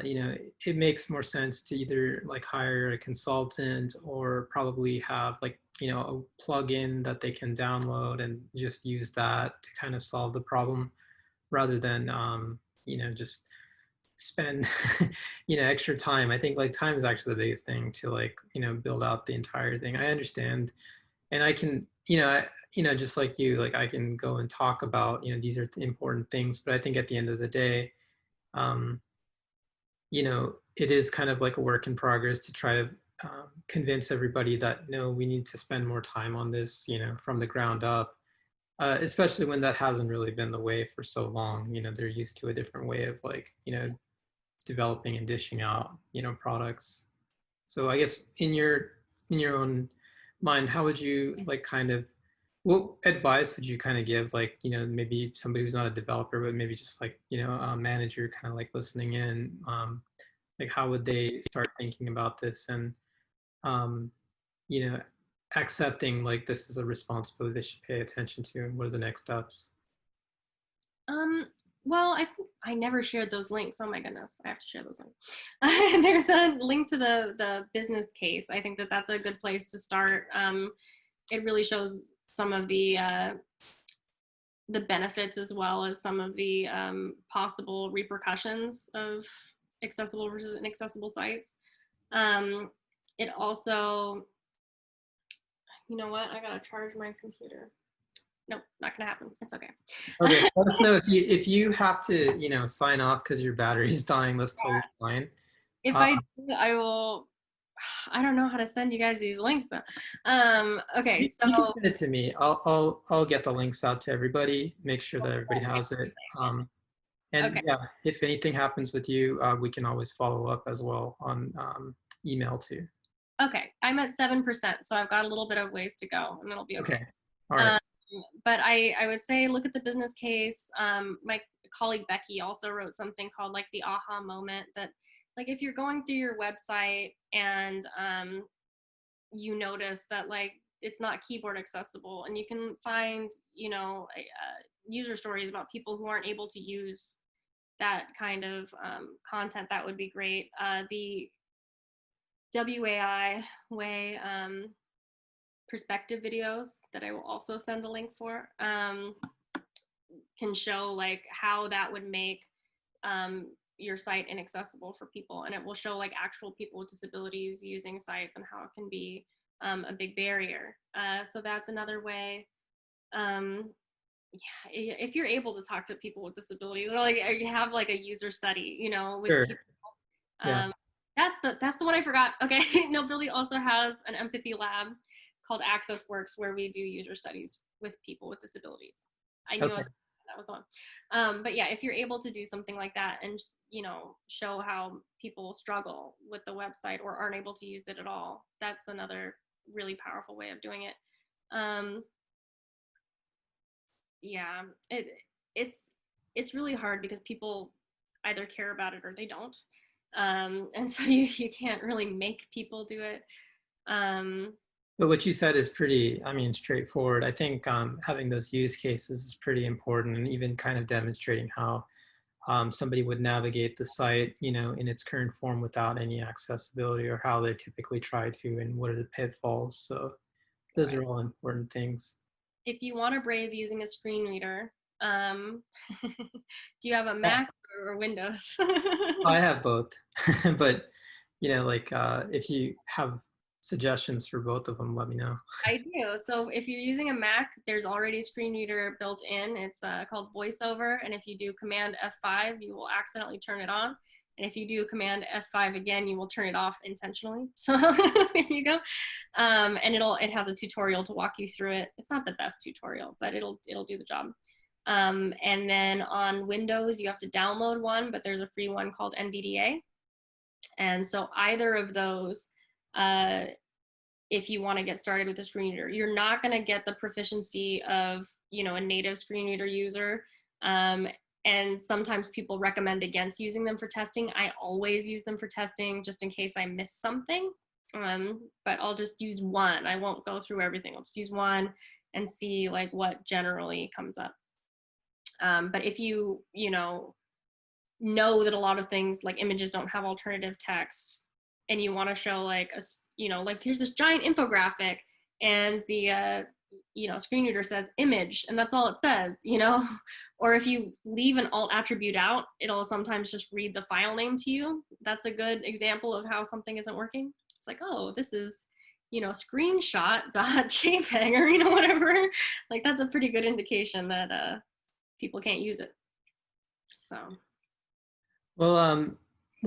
you know, it makes more sense to either like hire a consultant or probably have like, you know, a plugin that they can download and just use that to kind of solve the problem rather than you know, just spend you know, extra time. I think like time is actually the biggest thing to like, you know, build out the entire thing. I understand, and I can, you know, you know, just like you, like I can go and talk about, you know, these are important things, but I think at the end of the day, um, you know, it is kind of like a work in progress to try to convince everybody that no, we need to spend more time on this, you know, from the ground up. Especially when that hasn't really been the way for so long. You know, they're used to a different way of like, you know, developing and dishing out, you know, products. So I guess in your own mind, how would you like kind of, what advice would you kind of give, like, you know, maybe somebody who's not a developer but maybe just like, you know, a manager kind of like listening in, like how would they start thinking about this and um, you know, accepting like this is a responsibility they should pay attention to, and what are the next steps? Um, well, I think I never shared those links. Oh my goodness, I have to share those links. There's a link to the business case. I think that that's a good place to start. It really shows some of the benefits as well as some of the possible repercussions of accessible versus inaccessible sites. It also, you know what? I gotta charge my computer. Nope, not gonna happen. It's okay. Okay, let us know if you have to, you know, sign off because your battery is dying. That's totally fine. If I do, I will. I don't know how to send you guys these links though. Okay, so You can send it to me. I'll get the links out to everybody. Make sure that everybody has it. And okay, yeah, if anything happens with you, we can always follow up as well on email too. okay, I'm at 7%, so I've got a little bit of ways to go, and it'll be okay. Okay. All right. But I would say look at the business case. My colleague Becky also wrote something called like the aha moment, that like if you're going through your website and you notice that like it's not keyboard accessible, and you can find, you know, user stories about people who aren't able to use that kind of content, that would be great. The WAI way perspective videos that I will also send a link for can show like how that would make your site inaccessible for people, and it will show like actual people with disabilities using sites and how it can be a big barrier. So that's another way. Yeah, if you're able to talk to people with disabilities, or like you have like a user study, you know, with Sure. people. Yeah. That's the one I forgot. Okay, Nobility also has an empathy lab called Access Works where we do user studies with people with disabilities. I knew Okay. that was the one. But yeah, if you're able to do something like that and just, you know, show how people struggle with the website or aren't able to use it at all, that's another really powerful way of doing it. Yeah, it's really hard because people either care about it or they don't. And so you can't really make people do it. But what you said is pretty, I mean, straightforward. I think having those use cases is pretty important, and even kind of demonstrating how somebody would navigate the site, you know, in its current form without any accessibility, or how they typically try to, and what are the pitfalls. So those Right. are all important things. If you want to brave using a screen reader, do you have a Yeah, Mac or Windows? I have both, but you know, like if you have suggestions for both of them, let me know. I do. So if you're using a Mac, there's already a screen reader built in. It's called VoiceOver. And if you do Command F5, you will accidentally turn it on. And if you do Command F5 again, you will turn it off intentionally. So there you go. And it has a tutorial to walk you through it. It's not the best tutorial, but it'll do the job. And then on Windows, you have to download one, but there's a free one called NVDA. And so either of those, if you want to get started with a screen reader. You're not going to get the proficiency of, you know, a native screen reader user. And sometimes people recommend against using them for testing. I always use them for testing just in case I miss something. But I'll just use one. I won't go through everything. I'll just use one and see like what generally comes up. But if you know that a lot of things like images don't have alternative text, and you want to show like a, you know, like here's this giant infographic and the you know, screen reader says image and that's all it says, you know, or if you leave an alt attribute out, it'll sometimes just read the file name to you. That's a good example of how something isn't working. It's like, oh, this is, you know, screenshot.jpg or, you know, whatever. Like that's a pretty good indication that people can't use it. So. Well,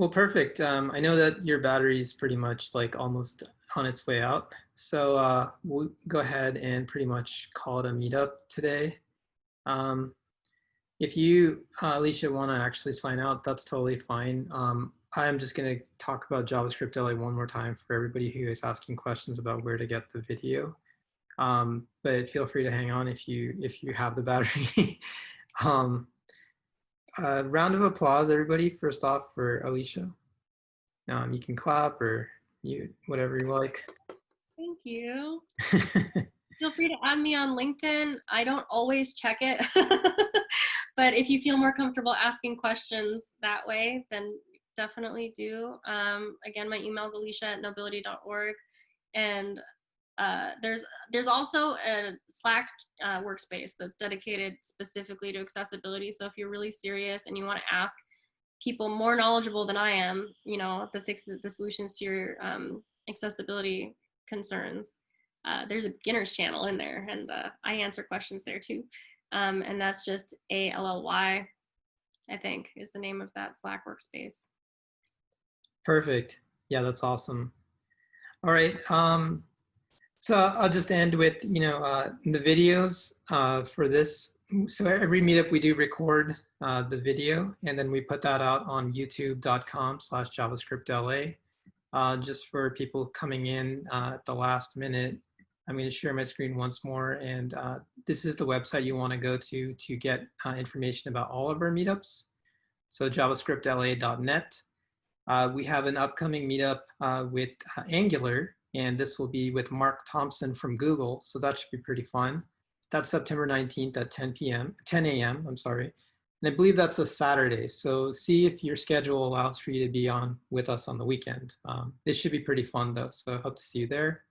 perfect. I know that your battery is pretty much like almost on its way out. So we'll go ahead and pretty much call it a meetup today. If you, Alicia, want to actually sign out, that's totally fine. I'm just going to talk about JavaScriptLA one more time for everybody who is asking questions about where to get the video. But feel free to hang on if you have the battery. Round of applause, everybody, first off for Alicia. You can clap or mute, whatever you like. Thank you. Feel free to add me on LinkedIn. I don't always check it, but if you feel more comfortable asking questions that way, then definitely do. Again, my email is alicia@knowbility.org, and there's also a Slack workspace that's dedicated specifically to accessibility. So if you're really serious and you want to ask people more knowledgeable than I am, you know, the solutions to your accessibility concerns, there's a beginners channel in there, and I answer questions there too. And that's just ALLY, I think, is the name of that Slack workspace. Perfect. Yeah, that's awesome. All right. So I'll just end with, you know, the videos for this. So every meetup we do record the video, and then we put that out on youtube.com/JavaScriptLA. Just for people coming in at the last minute, I'm going to share my screen once more. And this is the website you want to go to get information about all of our meetups. So javascriptla.net. We have an upcoming meetup with Angular, and this will be with Mark Thompson from Google. So that should be pretty fun. That's September 19th at 10 a.m., I'm sorry. And I believe that's a Saturday. So see if your schedule allows for you to be on with us on the weekend. This should be pretty fun though. So I hope to see you there.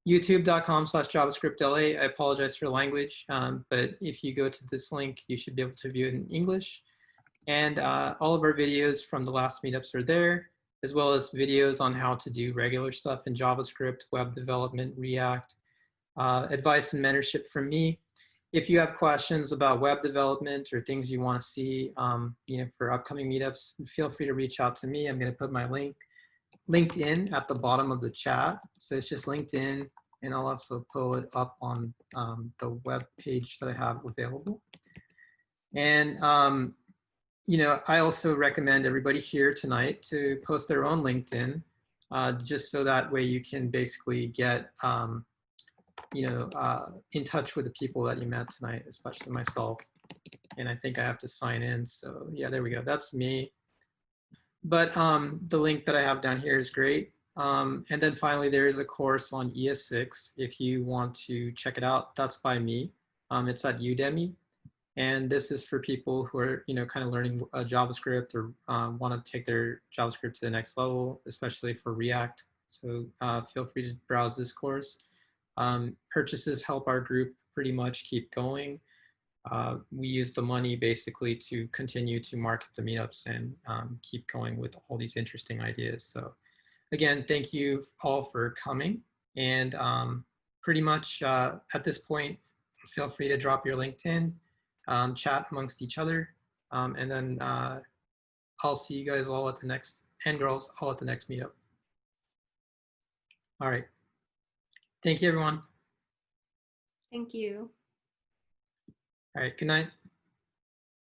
youtube.com/JavaScriptLA. I apologize for the language, but if you go to this link, you should be able to view it in English. And all of our videos from the last meetups are there, as well as videos on how to do regular stuff in JavaScript, web development, React, advice and mentorship from me. If you have questions about web development or things you want to see, you know, for upcoming meetups, feel free to reach out to me. I'm going to put my LinkedIn at the bottom of the chat. So it's just LinkedIn, and I'll also pull it up on the web page that I have available. And you know, I also recommend everybody here tonight to post their own LinkedIn, just so that way you can basically get, you know, in touch with the people that you met tonight, especially myself. And I think I have to sign in. So yeah, there we go. That's me. But the link that I have down here is great. And then finally, there is a course on ES6. If you want to check it out, that's by me. It's at Udemy. And this is for people who are, you know, kind of learning JavaScript or want to take their JavaScript to the next level, especially for React. So feel free to browse this course. Purchases help our group pretty much keep going. We use the money basically to continue to market the meetups and keep going with all these interesting ideas. So again, thank you all for coming. And pretty much at this point, feel free to drop your LinkedIn. Chat amongst each other, and then I'll see you guys all at the next, and girls, all at the next meetup. All right. Thank you, everyone. Thank you. All right, good night.